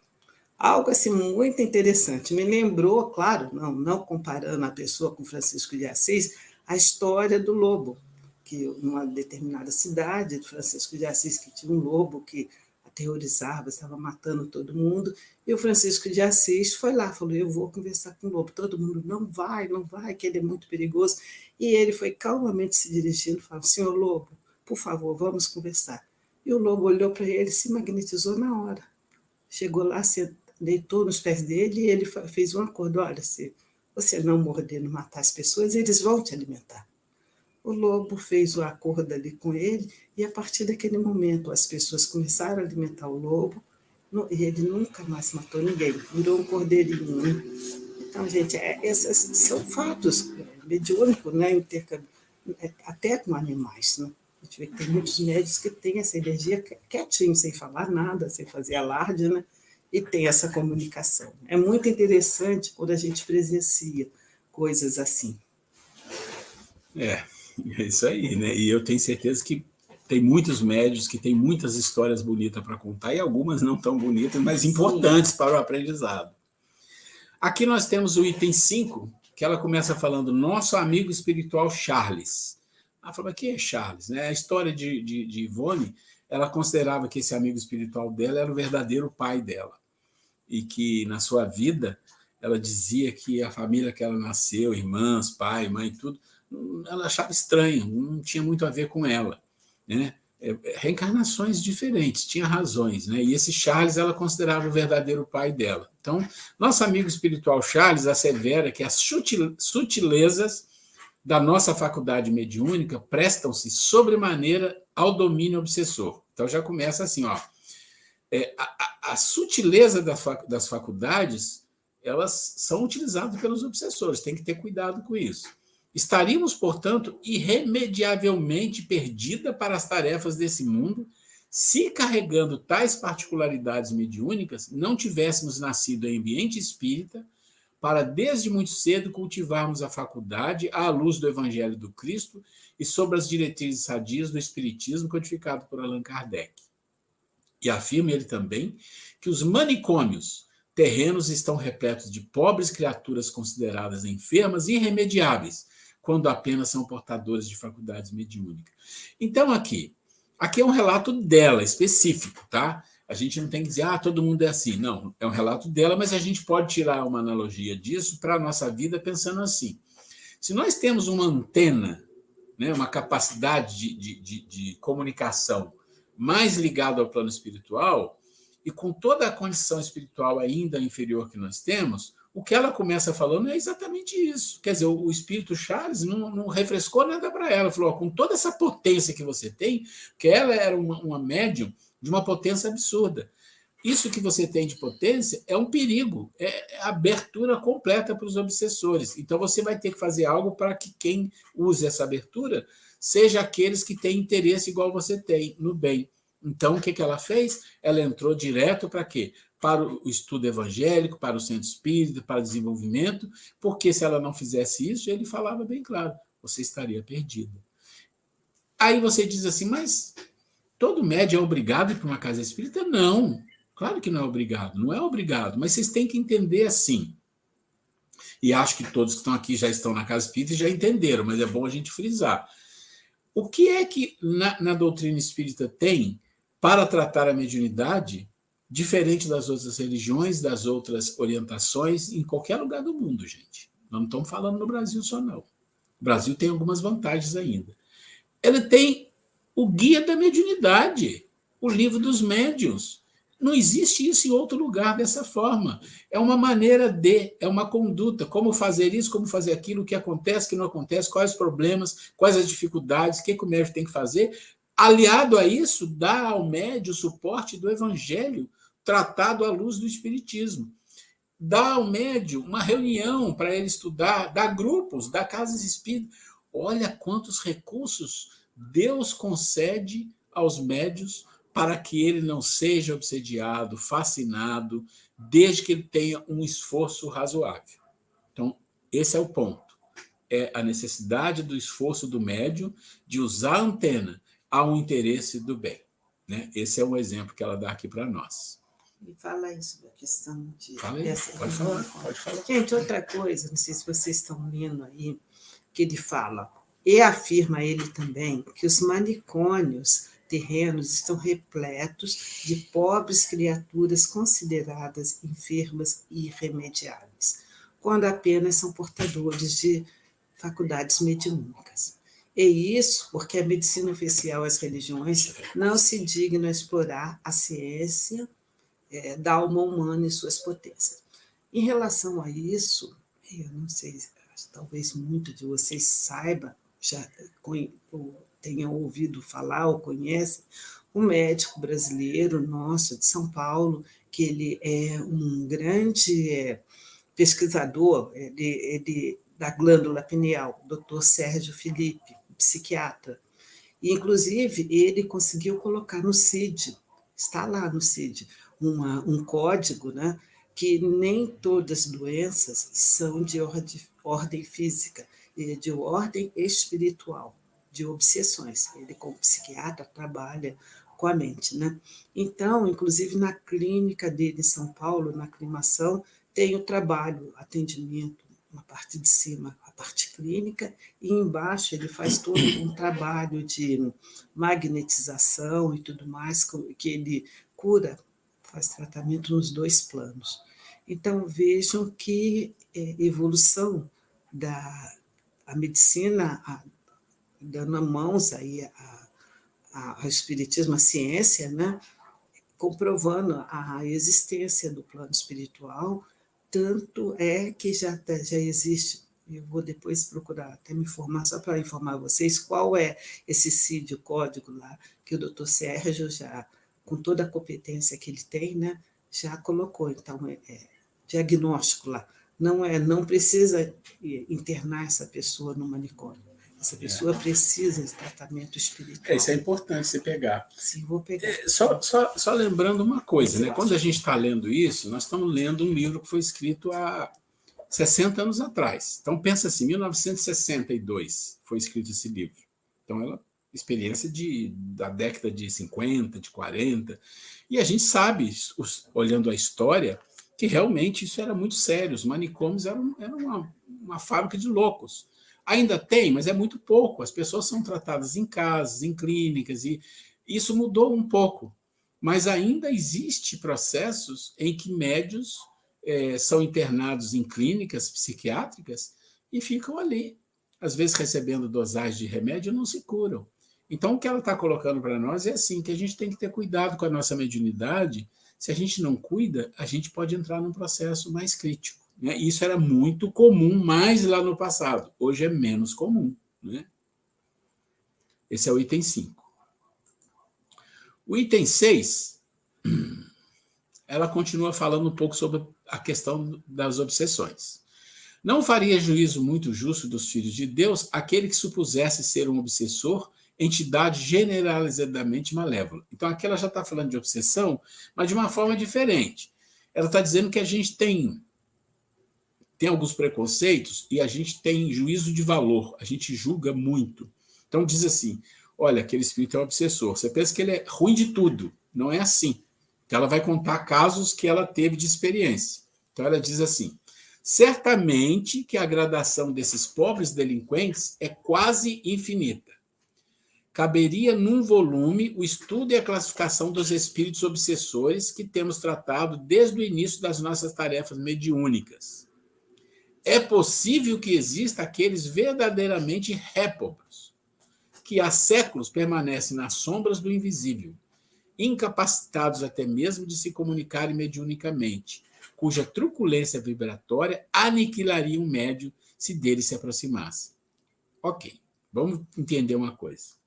Algo assim muito interessante. Me lembrou, claro, não comparando a pessoa com Francisco de Assis, a história do lobo, que numa determinada cidade, Francisco de Assis, que tinha um lobo que aterrorizava, estava matando todo mundo, e o Francisco de Assis foi lá, falou, eu vou conversar com o lobo. Todo mundo, não vai, que ele é muito perigoso. E ele foi calmamente se dirigindo, falou, senhor lobo, por favor, vamos conversar. E o lobo olhou para ele e se magnetizou na hora. Chegou lá, deitou nos pés dele e ele fez um acordo, olha, se você não morder, não matar as pessoas, eles vão te alimentar. O lobo fez o acordo ali com ele e, a partir daquele momento, as pessoas começaram a alimentar o lobo e ele nunca mais matou ninguém, virou um cordeirinho. Né? Então, gente, esses são fatos mediúnicos, né? Até com animais. Né? A gente vê que tem muitos médicos que têm essa energia quietinho, sem falar nada, sem fazer alarde, né? E tem essa comunicação. É muito interessante quando a gente presencia coisas assim. É isso aí, né? E eu tenho certeza que tem muitos médios que têm muitas histórias bonitas para contar, e algumas não tão bonitas, mas importantes para o aprendizado. Aqui nós temos o item 5, que ela começa falando, nosso amigo espiritual Charles. Ela fala, quem é Charles? Né? A história de Ivone, ela considerava que esse amigo espiritual dela era o verdadeiro pai dela. E que, na sua vida, ela dizia que a família que ela nasceu, irmãs, pai, mãe, tudo, ela achava estranho, não tinha muito a ver com ela. Né? Reencarnações diferentes, tinha razões. Né? E esse Charles ela considerava o verdadeiro pai dela. Então, nosso amigo espiritual Charles assevera que as sutilezas da nossa faculdade mediúnica prestam-se sobremaneira ao domínio obsessor. Então, já começa assim, ó. A sutileza das faculdades, elas são utilizadas pelos obsessores, tem que ter cuidado com isso. Estaríamos, portanto, irremediavelmente perdida para as tarefas desse mundo se, carregando tais particularidades mediúnicas, não tivéssemos nascido em ambiente espírita para, desde muito cedo, cultivarmos a faculdade à luz do Evangelho do Cristo e sobre as diretrizes sadias do Espiritismo codificado por Allan Kardec. E afirma ele também que os manicômios terrenos estão repletos de pobres criaturas consideradas enfermas e irremediáveis, quando apenas são portadores de faculdades mediúnicas. Então, aqui é um relato dela, específico, tá? A gente não tem que dizer, todo mundo é assim. Não, é um relato dela, mas a gente pode tirar uma analogia disso para a nossa vida pensando assim. Se nós temos uma antena, né, uma capacidade de comunicação mais ligado ao plano espiritual, e com toda a condição espiritual ainda inferior que nós temos, o que ela começa falando é exatamente isso. Quer dizer, o espírito Charles não refrescou nada para ela. Falou, com toda essa potência que você tem, porque ela era uma médium de uma potência absurda. Isso que você tem de potência é um perigo, é abertura completa para os obsessores. Então, você vai ter que fazer algo para que quem use essa abertura seja aqueles que têm interesse igual você tem, no bem. Então, o que ela fez? Ela entrou direto para quê? Para o estudo evangélico, para o centro espírita, para o desenvolvimento, porque se ela não fizesse isso, ele falava bem claro, você estaria perdida. Aí você diz assim, mas todo médium é obrigado a ir para uma casa espírita? Não, claro que não é obrigado, mas vocês têm que entender assim. E acho que todos que estão aqui já estão na casa espírita e já entenderam, mas é bom a gente frisar. O que é que na doutrina espírita tem para tratar a mediunidade, diferente das outras religiões, das outras orientações, em qualquer lugar do mundo, gente? Nós não estamos falando no Brasil só, não. O Brasil tem algumas vantagens ainda. Ela tem o Guia da Mediunidade, o Livro dos Médiuns. Não existe isso em outro lugar dessa forma. É uma maneira é uma conduta, como fazer isso, como fazer aquilo, o que acontece, o que não acontece, quais os problemas, quais as dificuldades, o que o médium tem que fazer. Aliado a isso, dá ao médium o suporte do Evangelho, tratado à luz do Espiritismo. Dá ao médium uma reunião para ele estudar, dá grupos, dá casas espíritas. Olha quantos recursos Deus concede aos médios para que ele não seja obsediado, fascinado, desde que ele tenha um esforço razoável. Então, esse é o ponto. É a necessidade do esforço do médium de usar a antena ao interesse do bem. Né? Esse é um exemplo que ela dá aqui para nós. E fala aí sobre a questão de... Pode falar. Gente, outra coisa, não sei se vocês estão lendo aí, que ele fala, e afirma ele também, que os manicômios terrenos estão repletos de pobres criaturas consideradas enfermas e irremediáveis, quando apenas são portadores de faculdades mediúnicas. E isso porque a medicina oficial e as religiões não se dignam a explorar a ciência da alma humana e suas potências. Em relação a isso, eu não sei, talvez muito de vocês saibam, já tenham ouvido falar ou conhecem, um médico brasileiro nosso, de São Paulo, que ele é um grande pesquisador da glândula pineal, Dr. Sérgio Felipe, psiquiatra. E, inclusive, ele conseguiu colocar no CID, está lá no CID, um código, né, que nem todas as doenças são de ordem física, é de ordem espiritual, de obsessões. Ele, como psiquiatra, trabalha com a mente. Né? Então, inclusive, na clínica dele em São Paulo, na aclimação, tem o trabalho, atendimento, na parte de cima, a parte clínica, e embaixo ele faz todo um trabalho de magnetização e tudo mais, que ele cura, faz tratamento nos dois planos. Então, vejam que evolução da medicina, dando mãos aí ao espiritismo, à ciência, né? Comprovando a existência do plano espiritual, tanto é que já existe. Eu vou depois procurar até me informar, só para informar vocês qual é esse CID, o código lá, que o doutor Sérgio já, com toda a competência que ele tem, né, já colocou. Então, diagnóstico lá. Não precisa internar essa pessoa no manicômio. Essa pessoa precisa de tratamento espiritual. Isso é importante você pegar. Sim, vou pegar. Só lembrando uma coisa, né? Quando a gente está lendo isso, nós estamos lendo um livro que foi escrito há 60 anos atrás. Então, pensa assim, 1962 foi escrito esse livro. Então, ela experiência da década de 50, de 40. E a gente sabe, olhando a história, que realmente isso era muito sério. Os manicômios eram uma fábrica de loucos. Ainda tem, mas é muito pouco. As pessoas são tratadas em casas, em clínicas, e isso mudou um pouco. Mas ainda existe processos em que médios são internados em clínicas psiquiátricas e ficam ali, às vezes recebendo dosagem de remédio e não se curam. Então, o que ela está colocando para nós é assim, que a gente tem que ter cuidado com a nossa mediunidade. Se a gente não cuida, a gente pode entrar num processo mais crítico. Né? Isso era muito comum mais lá no passado. Hoje é menos comum. Né? Esse é o item 5. O item 6, ela continua falando um pouco sobre a questão das obsessões. Não faria juízo muito justo dos filhos de Deus aquele que supusesse ser um obsessor, entidade generalizadamente malévola. Então, aqui ela já está falando de obsessão, mas de uma forma diferente. Ela está dizendo que a gente tem alguns preconceitos e a gente tem juízo de valor, a gente julga muito. Então, diz assim, olha, aquele espírito é um obsessor. Você pensa que ele é ruim de tudo. Não é assim. Então, ela vai contar casos que ela teve de experiência. Então, ela diz assim, certamente que a gradação desses pobres delinquentes é quase infinita. caberia num volume o estudo e a classificação dos espíritos obsessores que temos tratado desde o início das nossas tarefas mediúnicas. É possível que exista aqueles verdadeiramente réprobos, que há séculos permanecem nas sombras do invisível, incapacitados até mesmo de se comunicarem mediunicamente, cuja truculência vibratória aniquilaria um médium se dele se aproximasse. Ok, vamos entender uma coisa.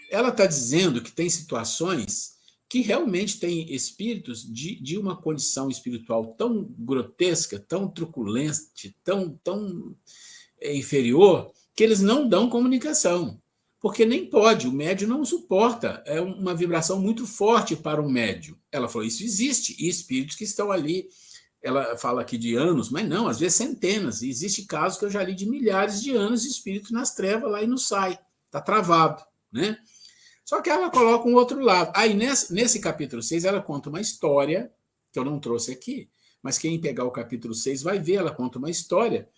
Ela está dizendo que tem situações que realmente têm espíritos de uma condição espiritual tão grotesca, tão truculente, tão inferior, que eles não dão comunicação. Porque nem pode, o médium não suporta. É uma vibração muito forte para um médium. Ela falou, isso existe, e espíritos que estão ali, ela fala aqui de anos, mas não, às vezes centenas. E existe casos que eu já li de milhares de anos de espírito nas trevas lá e não sai, está travado, né? Só que ela coloca um outro lado. Aí, nesse capítulo 6, ela conta uma história, que eu não trouxe aqui, mas quem pegar o capítulo 6 vai ver, ela conta uma história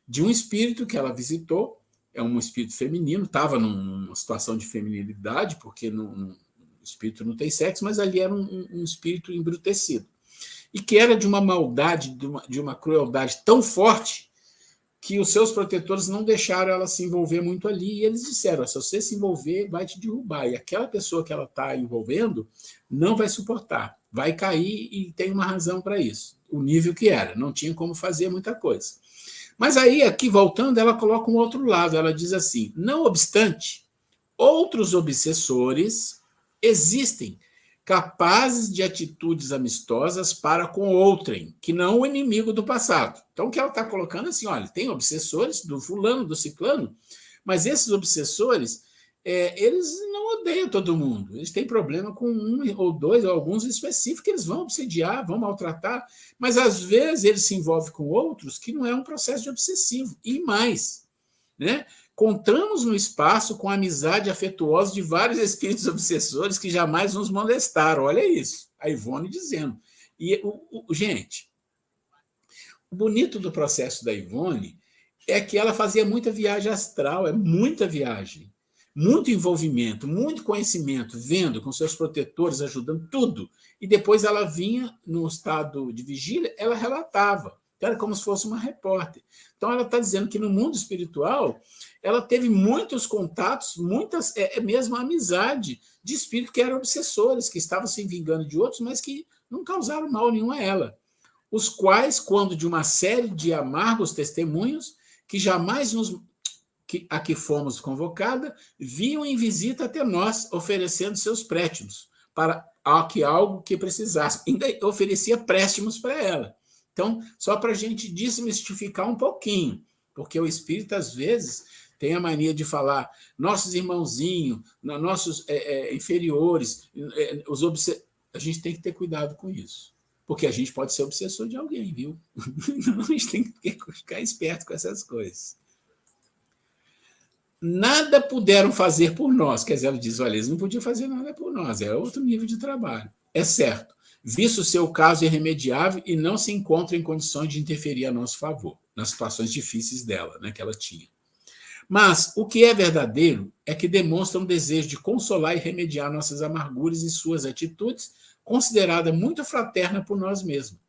de um espírito que ela visitou, é um espírito feminino, estava numa situação de feminilidade, porque o espírito não tem sexo, mas ali era um espírito embrutecido. E que era de uma maldade, de uma crueldade tão forte, que os seus protetores não deixaram ela se envolver muito ali, e eles disseram, se você se envolver, vai te derrubar. E aquela pessoa que ela está envolvendo não vai suportar, vai cair, e tem uma razão para isso. O nível que era, não tinha como fazer muita coisa. Mas aí, aqui, voltando, ela coloca um outro lado, ela diz assim, não obstante, outros obsessores existem capazes de atitudes amistosas para com outrem, que não o inimigo do passado. Então, o que ela está colocando assim, olha, tem obsessores do fulano, do ciclano, mas esses obsessores, eles não odeiam todo mundo. Eles têm problema com um ou dois, ou alguns específicos, que eles vão obsediar, vão maltratar, mas às vezes eles se envolvem com outros que não é um processo de obsessivo. E mais, né? Contamos no espaço com a amizade afetuosa de vários espíritos obsessores que jamais nos molestaram. Olha isso, a Ivone dizendo. E, gente, o bonito do processo da Ivone é que ela fazia muita viagem astral, muita viagem, muito envolvimento, muito conhecimento, vendo com seus protetores, ajudando tudo. E depois ela vinha no estado de vigília, ela relatava. Era como se fosse uma repórter. Então, ela está dizendo que no mundo espiritual, ela teve muitos contatos, muitas, mesmo amizade de espíritos que eram obsessores, que estavam se vingando de outros, mas que não causaram mal nenhum a ela. Os quais, quando de uma série de amargos testemunhos, que jamais a que fomos convocada, vinham em visita até nós, oferecendo seus préstimos, para algo que precisasse. Ainda oferecia préstimos para ela. Então, só para a gente desmistificar um pouquinho, porque o espírito, às vezes, tem a mania de falar nossos irmãozinhos, nossos inferiores, a gente tem que ter cuidado com isso, porque a gente pode ser obsessor de alguém, viu? Então, a gente tem que ficar esperto com essas coisas. Nada puderam fazer por nós, quer dizer, ela diz, olha, eles não podiam fazer nada por nós, é outro nível de trabalho. É certo, visto o seu caso irremediável e não se encontra em condições de interferir a nosso favor, nas situações difíceis dela, né, que ela tinha. Mas o que é verdadeiro é que demonstra um desejo de consolar e remediar nossas amarguras e suas atitudes, considerada muito fraterna por nós mesmos.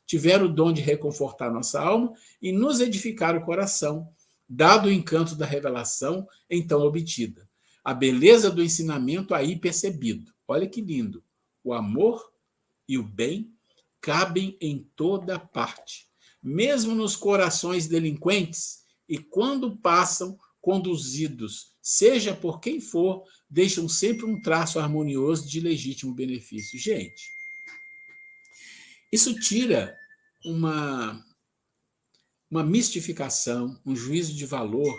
Tiveram o dom de reconfortar nossa alma e nos edificar o coração, dado o encanto da revelação então obtida, a beleza do ensinamento aí percebido. Olha que lindo! O amor e o bem cabem em toda parte, mesmo nos corações delinquentes, e quando passam, conduzidos, seja por quem for, deixam sempre um traço harmonioso de legítimo benefício. Gente, isso tira uma mistificação, um juízo de valor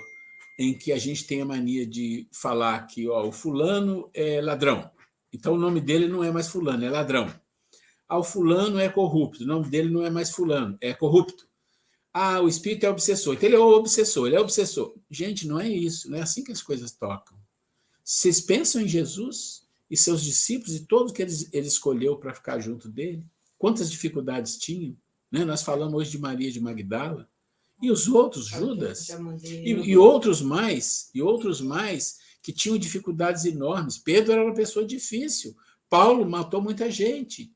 em que a gente tem a mania de falar que o fulano é ladrão. Então, o nome dele não é mais fulano, é ladrão. O fulano é corrupto, o nome dele não é mais fulano, é corrupto. O espírito é obsessor, então ele é o obsessor, ele é obsessor. Gente, não é isso, não é assim que as coisas tocam. Vocês pensam em Jesus e seus discípulos e todos que ele escolheu para ficar junto dele? Quantas dificuldades tinham? Né? Nós falamos hoje de Maria de Magdala, e os outros, Judas, e outros mais, que tinham dificuldades enormes. Pedro era uma pessoa difícil. Paulo matou muita gente.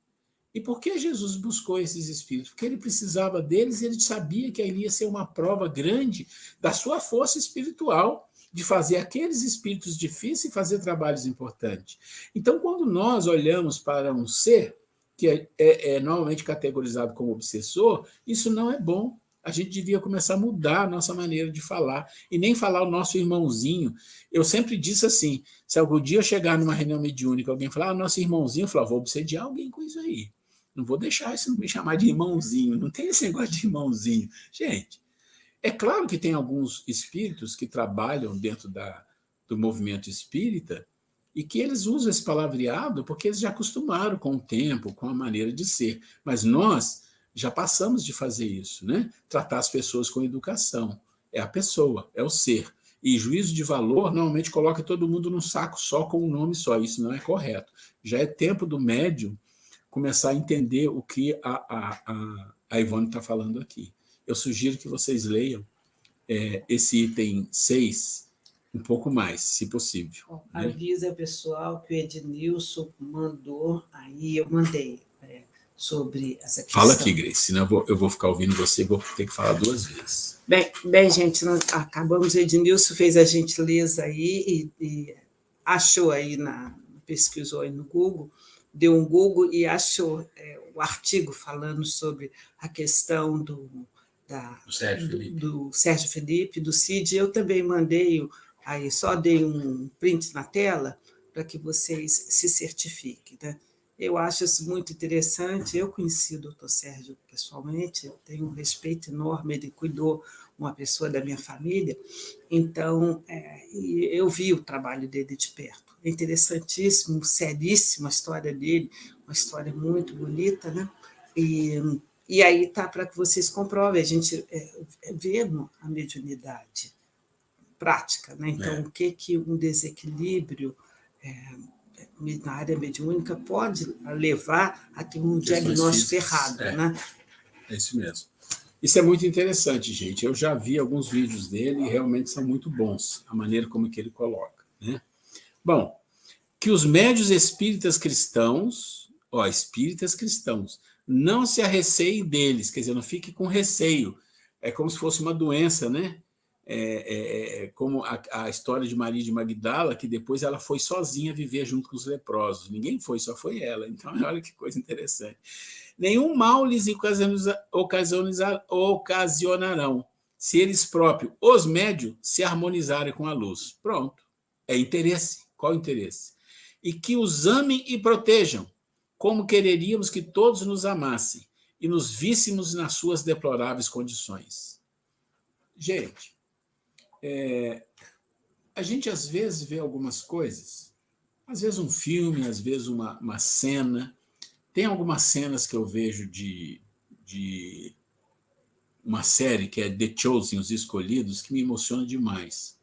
E por que Jesus buscou esses espíritos? Porque ele precisava deles e ele sabia que ele ia ser uma prova grande da sua força espiritual, de fazer aqueles espíritos difíceis fazer trabalhos importantes. Então, quando nós olhamos para um ser que é normalmente categorizado como obsessor, isso não é bom. A gente devia começar a mudar a nossa maneira de falar, e nem falar o nosso irmãozinho. Eu sempre disse assim, se algum dia eu chegar numa reunião mediúnica, alguém falar, nosso irmãozinho, eu falo, vou obsediar alguém com isso aí. Não vou deixar isso me chamar de irmãozinho, não tem esse negócio de irmãozinho. Gente, é claro que tem alguns espíritos que trabalham dentro do movimento espírita e que eles usam esse palavreado porque eles já acostumaram com o tempo, com a maneira de ser. Mas nós já passamos de fazer isso, né? Tratar as pessoas com educação. É a pessoa, é o ser. E juízo de valor normalmente coloca todo mundo num saco só com um nome só. Isso não é correto. Já é tempo do médium começar a entender o que a Ivone está falando aqui. Eu sugiro que vocês leiam esse item 6 um pouco mais, se possível. Bom, né? Avisa o pessoal que o Ednilson mandou, aí eu mandei sobre essa questão. Fala aqui, Grace, senão eu vou ficar ouvindo você e vou ter que falar 2 vezes. Bem, gente, nós acabamos, o Ednilson fez a gentileza aí e achou aí, pesquisou aí no Google, deu um Google e achou o artigo falando sobre a questão do Sérgio Felipe, do Cid. Eu também mandei, aí só dei um print na tela para que vocês se certifiquem, né? Eu acho isso muito interessante. Eu conheci o doutor Sérgio pessoalmente, eu tenho um respeito enorme, ele cuidou uma pessoa da minha família, então eu vi o trabalho dele de perto. É interessantíssimo, seríssima a história dele, uma história muito bonita, né? E aí está para que vocês comprovem, a gente vê a mediunidade prática, né? Então, o que um desequilíbrio na área mediúnica pode levar a ter um diagnóstico errado, né? É isso mesmo. Isso é muito interessante, gente. Eu já vi alguns vídeos dele e realmente são muito bons, a maneira como que ele coloca, né? Bom, que os médiuns espíritas cristãos, não se arreceiem deles, quer dizer, não fique com receio. É como se fosse uma doença, né? Como a história de Maria de Magdala, que depois ela foi sozinha viver junto com os leprosos. Ninguém foi, só foi ela. Então, olha que coisa interessante. Nenhum mal lhes ocasionarão, se eles próprios, os médios, se harmonizarem com a luz. Pronto. É interesse. Qual interesse? E que os amem e protejam, como quereríamos que todos nos amassem e nos víssemos nas suas deploráveis condições. Gente, a gente às vezes vê algumas coisas, às vezes um filme, às vezes uma cena. Tem algumas cenas que eu vejo de uma série que é The Chosen, Os Escolhidos, que me emociona demais.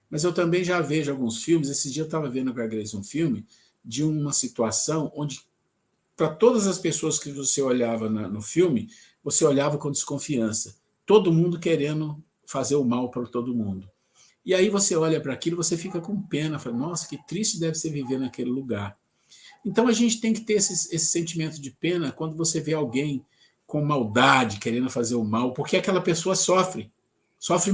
Mas eu também já vejo alguns filmes. Esse dia eu estava vendo com a Grace um filme de uma situação onde, para todas as pessoas que você olhava no filme, você olhava com desconfiança. Todo mundo querendo fazer o mal para todo mundo. E aí você olha para aquilo, você fica com pena, fala, nossa, que triste deve ser viver naquele lugar. Então a gente tem que ter esse sentimento de pena quando você vê alguém com maldade, querendo fazer o mal, porque aquela pessoa sofre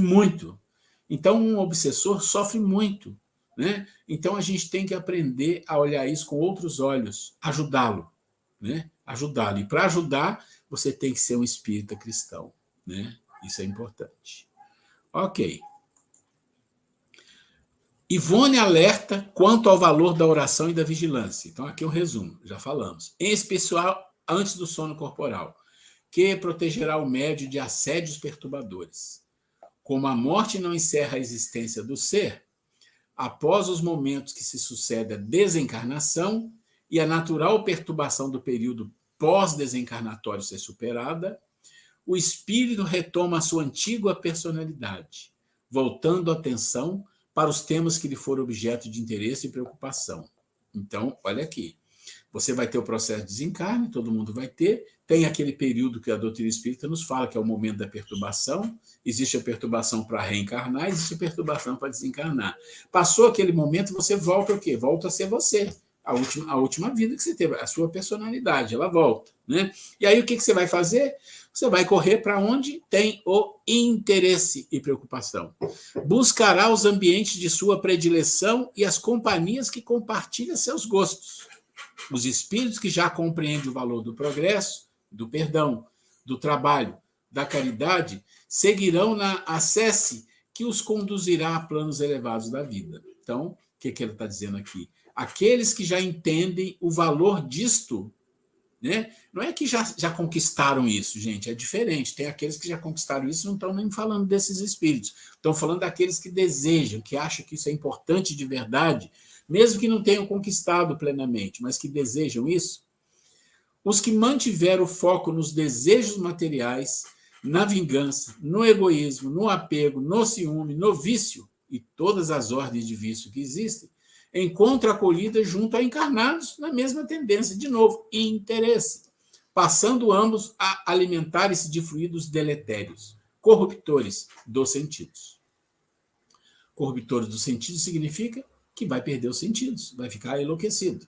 muito. Então um obsessor sofre muito, né? Então a gente tem que aprender a olhar isso com outros olhos, ajudá-lo, né? Ajudá-lo. E para ajudar, você tem que ser um espírita cristão, né? Isso é importante. Ok. Ivone alerta quanto ao valor da oração e da vigilância. Então, aqui é um resumo, já falamos. Em especial, antes do sono corporal, que protegerá o médium de assédios perturbadores. Como a morte não encerra a existência do ser, após os momentos que se sucedem a desencarnação e a natural perturbação do período pós-desencarnatório ser superada, o espírito retoma a sua antiga personalidade, voltando a atenção para os temas que lhe foram objeto de interesse e preocupação. Então, olha aqui, você vai ter o processo de desencarne, todo mundo vai ter, tem aquele período que a doutrina espírita nos fala, que é o momento da perturbação. Existe a perturbação para reencarnar, existe a perturbação para desencarnar. Passou aquele momento, você volta o quê? Volta a ser você. A última vida que você teve, a sua personalidade, ela volta, né? E aí o que você vai fazer? Você vai correr para onde tem o interesse e preocupação. Buscará os ambientes de sua predileção e as companhias que compartilham seus gostos. Os espíritos que já compreendem o valor do progresso, do perdão, do trabalho, da caridade, seguirão na acesse que os conduzirá a planos elevados da vida. Então, o que ele está dizendo aqui? Aqueles que já entendem o valor disto, né? Não é que já conquistaram isso, gente, é diferente. Tem aqueles que já conquistaram isso, não estão nem falando desses espíritos. Estão falando daqueles que desejam, que acham que isso é importante de verdade, mesmo que não tenham conquistado plenamente, mas que desejam isso. Os que mantiveram o foco nos desejos materiais, na vingança, no egoísmo, no apego, no ciúme, no vício e todas as ordens de vício que existem, encontram acolhida junto a encarnados na mesma tendência, de novo, interesse, passando ambos a alimentarem-se de fluidos deletérios, corruptores dos sentidos. Corruptores dos sentidos significa que vai perder os sentidos, vai ficar enlouquecido.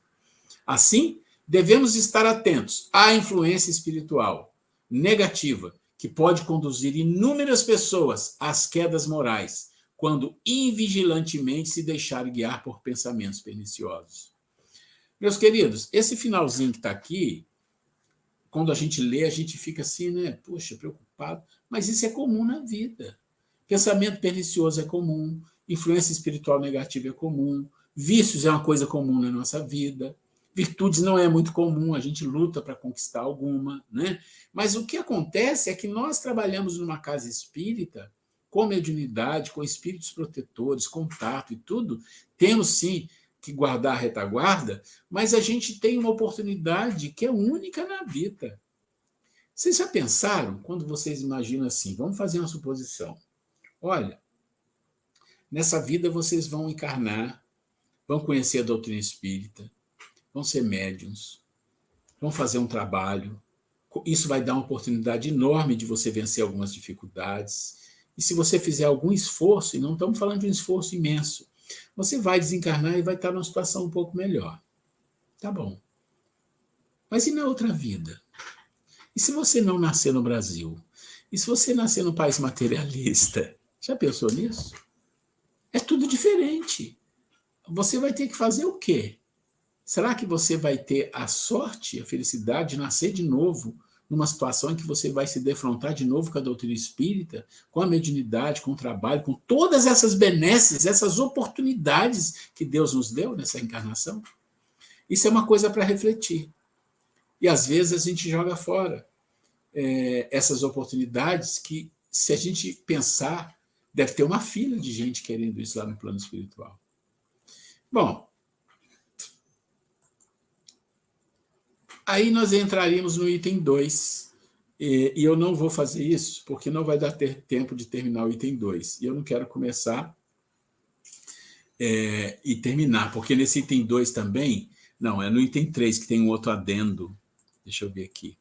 Assim, devemos estar atentos à influência espiritual negativa que pode conduzir inúmeras pessoas às quedas morais, quando invigilantemente se deixarem guiar por pensamentos perniciosos. Meus queridos, esse finalzinho que está aqui, quando a gente lê, a gente fica assim, né? Poxa, preocupado. Mas isso é comum na vida. Pensamento pernicioso é comum, influência espiritual negativa é comum, vícios é uma coisa comum na nossa vida, virtudes não é muito comum, a gente luta para conquistar alguma, né? Mas o que acontece é que nós trabalhamos numa casa espírita, com mediunidade, com espíritos protetores, contato e tudo, temos sim que guardar a retaguarda, mas a gente tem uma oportunidade que é única na vida. Vocês já pensaram, quando vocês imaginam assim, vamos fazer uma suposição. Olha, nessa vida vocês vão encarnar, vão conhecer a doutrina espírita, vão ser médiuns, vão fazer um trabalho. Isso vai dar uma oportunidade enorme de você vencer algumas dificuldades. E se você fizer algum esforço, e não estamos falando de um esforço imenso, você vai desencarnar e vai estar numa situação um pouco melhor. Tá bom. Mas e na outra vida? E se você não nascer no Brasil? E se você nascer num país materialista? Já pensou nisso? É tudo diferente. Você vai ter que fazer o quê? Será que você vai ter a sorte, a felicidade de nascer de novo numa situação em que você vai se defrontar de novo com a doutrina espírita, com a mediunidade, com o trabalho, com todas essas benesses, essas oportunidades que Deus nos deu nessa encarnação? Isso é uma coisa para refletir. E às vezes a gente joga fora essas oportunidades que, se a gente pensar, deve ter uma fila de gente querendo isso lá no plano espiritual. Bom, aí nós entraríamos no item 2, e eu não vou fazer isso, porque não vai dar tempo de terminar o item 2. E eu não quero começar e terminar, porque nesse item 2 também, não, é no item 3 que tem um outro adendo. Deixa eu ver aqui.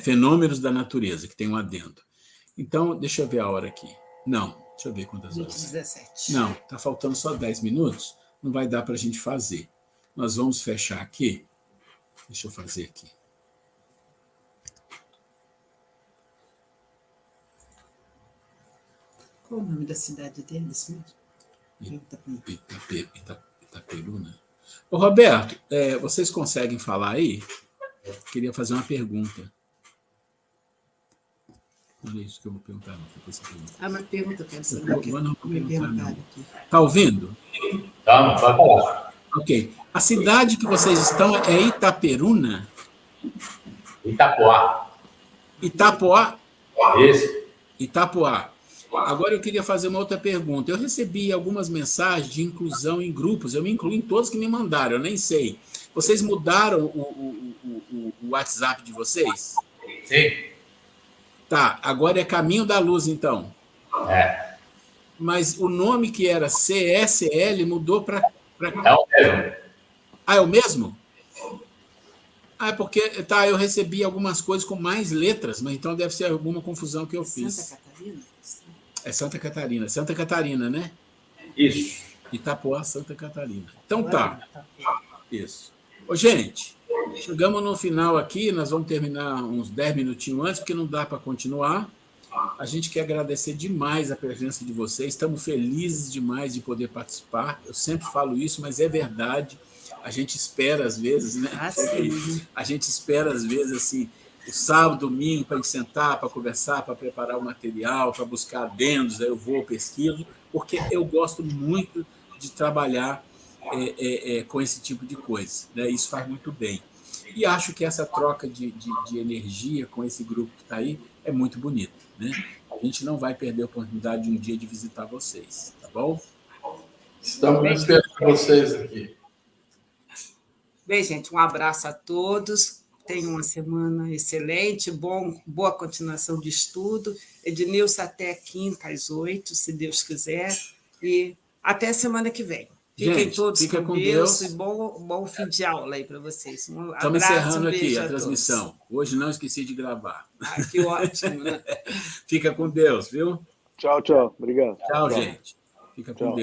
Fenômenos da natureza, que tem um adendo. Então, deixa eu ver a hora aqui. Não, deixa eu ver quantas horas. 17. Não, está faltando só 10 minutos, não vai dar para a gente fazer. Nós vamos fechar aqui. Deixa eu fazer aqui. Qual o nome da cidade deles mesmo? Itaperuna. Ô, Roberto, vocês conseguem falar aí? Queria fazer uma pergunta. Não é isso que eu vou perguntar, não. Uma pergunta, eu quero saber. Está ouvindo? Tá, vai falar. Ok. A cidade que vocês estão é Itaperuna? Itapoá. Itapoá? Isso. Itapoá. Agora eu queria fazer uma outra pergunta. Eu recebi algumas mensagens de inclusão em grupos. Eu me incluí em todos que me mandaram, eu nem sei. Vocês mudaram o WhatsApp de vocês? Sim. Tá, agora é Caminho da Luz, então. Mas o nome que era CSL mudou para... É o mesmo. Ah, é o mesmo? Ah, é porque eu recebi algumas coisas com mais letras, mas então deve ser alguma confusão que eu fiz. Santa Catarina? É Santa Catarina. Santa Catarina, né? Isso. Itapoá, Santa Catarina. Então Agora, tá. Isso. Ô, gente, chegamos no final aqui, nós vamos terminar uns 10 minutinhos antes, porque não dá para continuar. A gente quer agradecer demais a presença de vocês, estamos felizes demais de poder participar. Eu sempre falo isso, mas é verdade. A gente espera, às vezes, né? A gente espera, às vezes, assim, o sábado, domingo, para a gente sentar, para conversar, para preparar o material, para buscar adendos, aí eu vou, pesquiso, porque eu gosto muito de trabalhar com esse tipo de coisa, né? Isso faz muito bem. E acho que essa troca de energia com esse grupo que está aí é muito bonita, né? A gente não vai perder a oportunidade de um dia de visitar vocês, tá bom? Estamos esperando vocês aqui. Bem, gente, um abraço a todos. Tenham uma semana excelente, boa continuação de estudo. Ednilson, até quinta às 8, se Deus quiser. E até semana que vem. Fiquem todos com Deus e bom fim de aula aí para vocês. Um abraço, estamos encerrando aqui a transmissão. Todos. Hoje não esqueci de gravar. Que ótimo, né? Fica com Deus, viu? Tchau, tchau. Obrigado. Tchau, gente. Fica com Deus.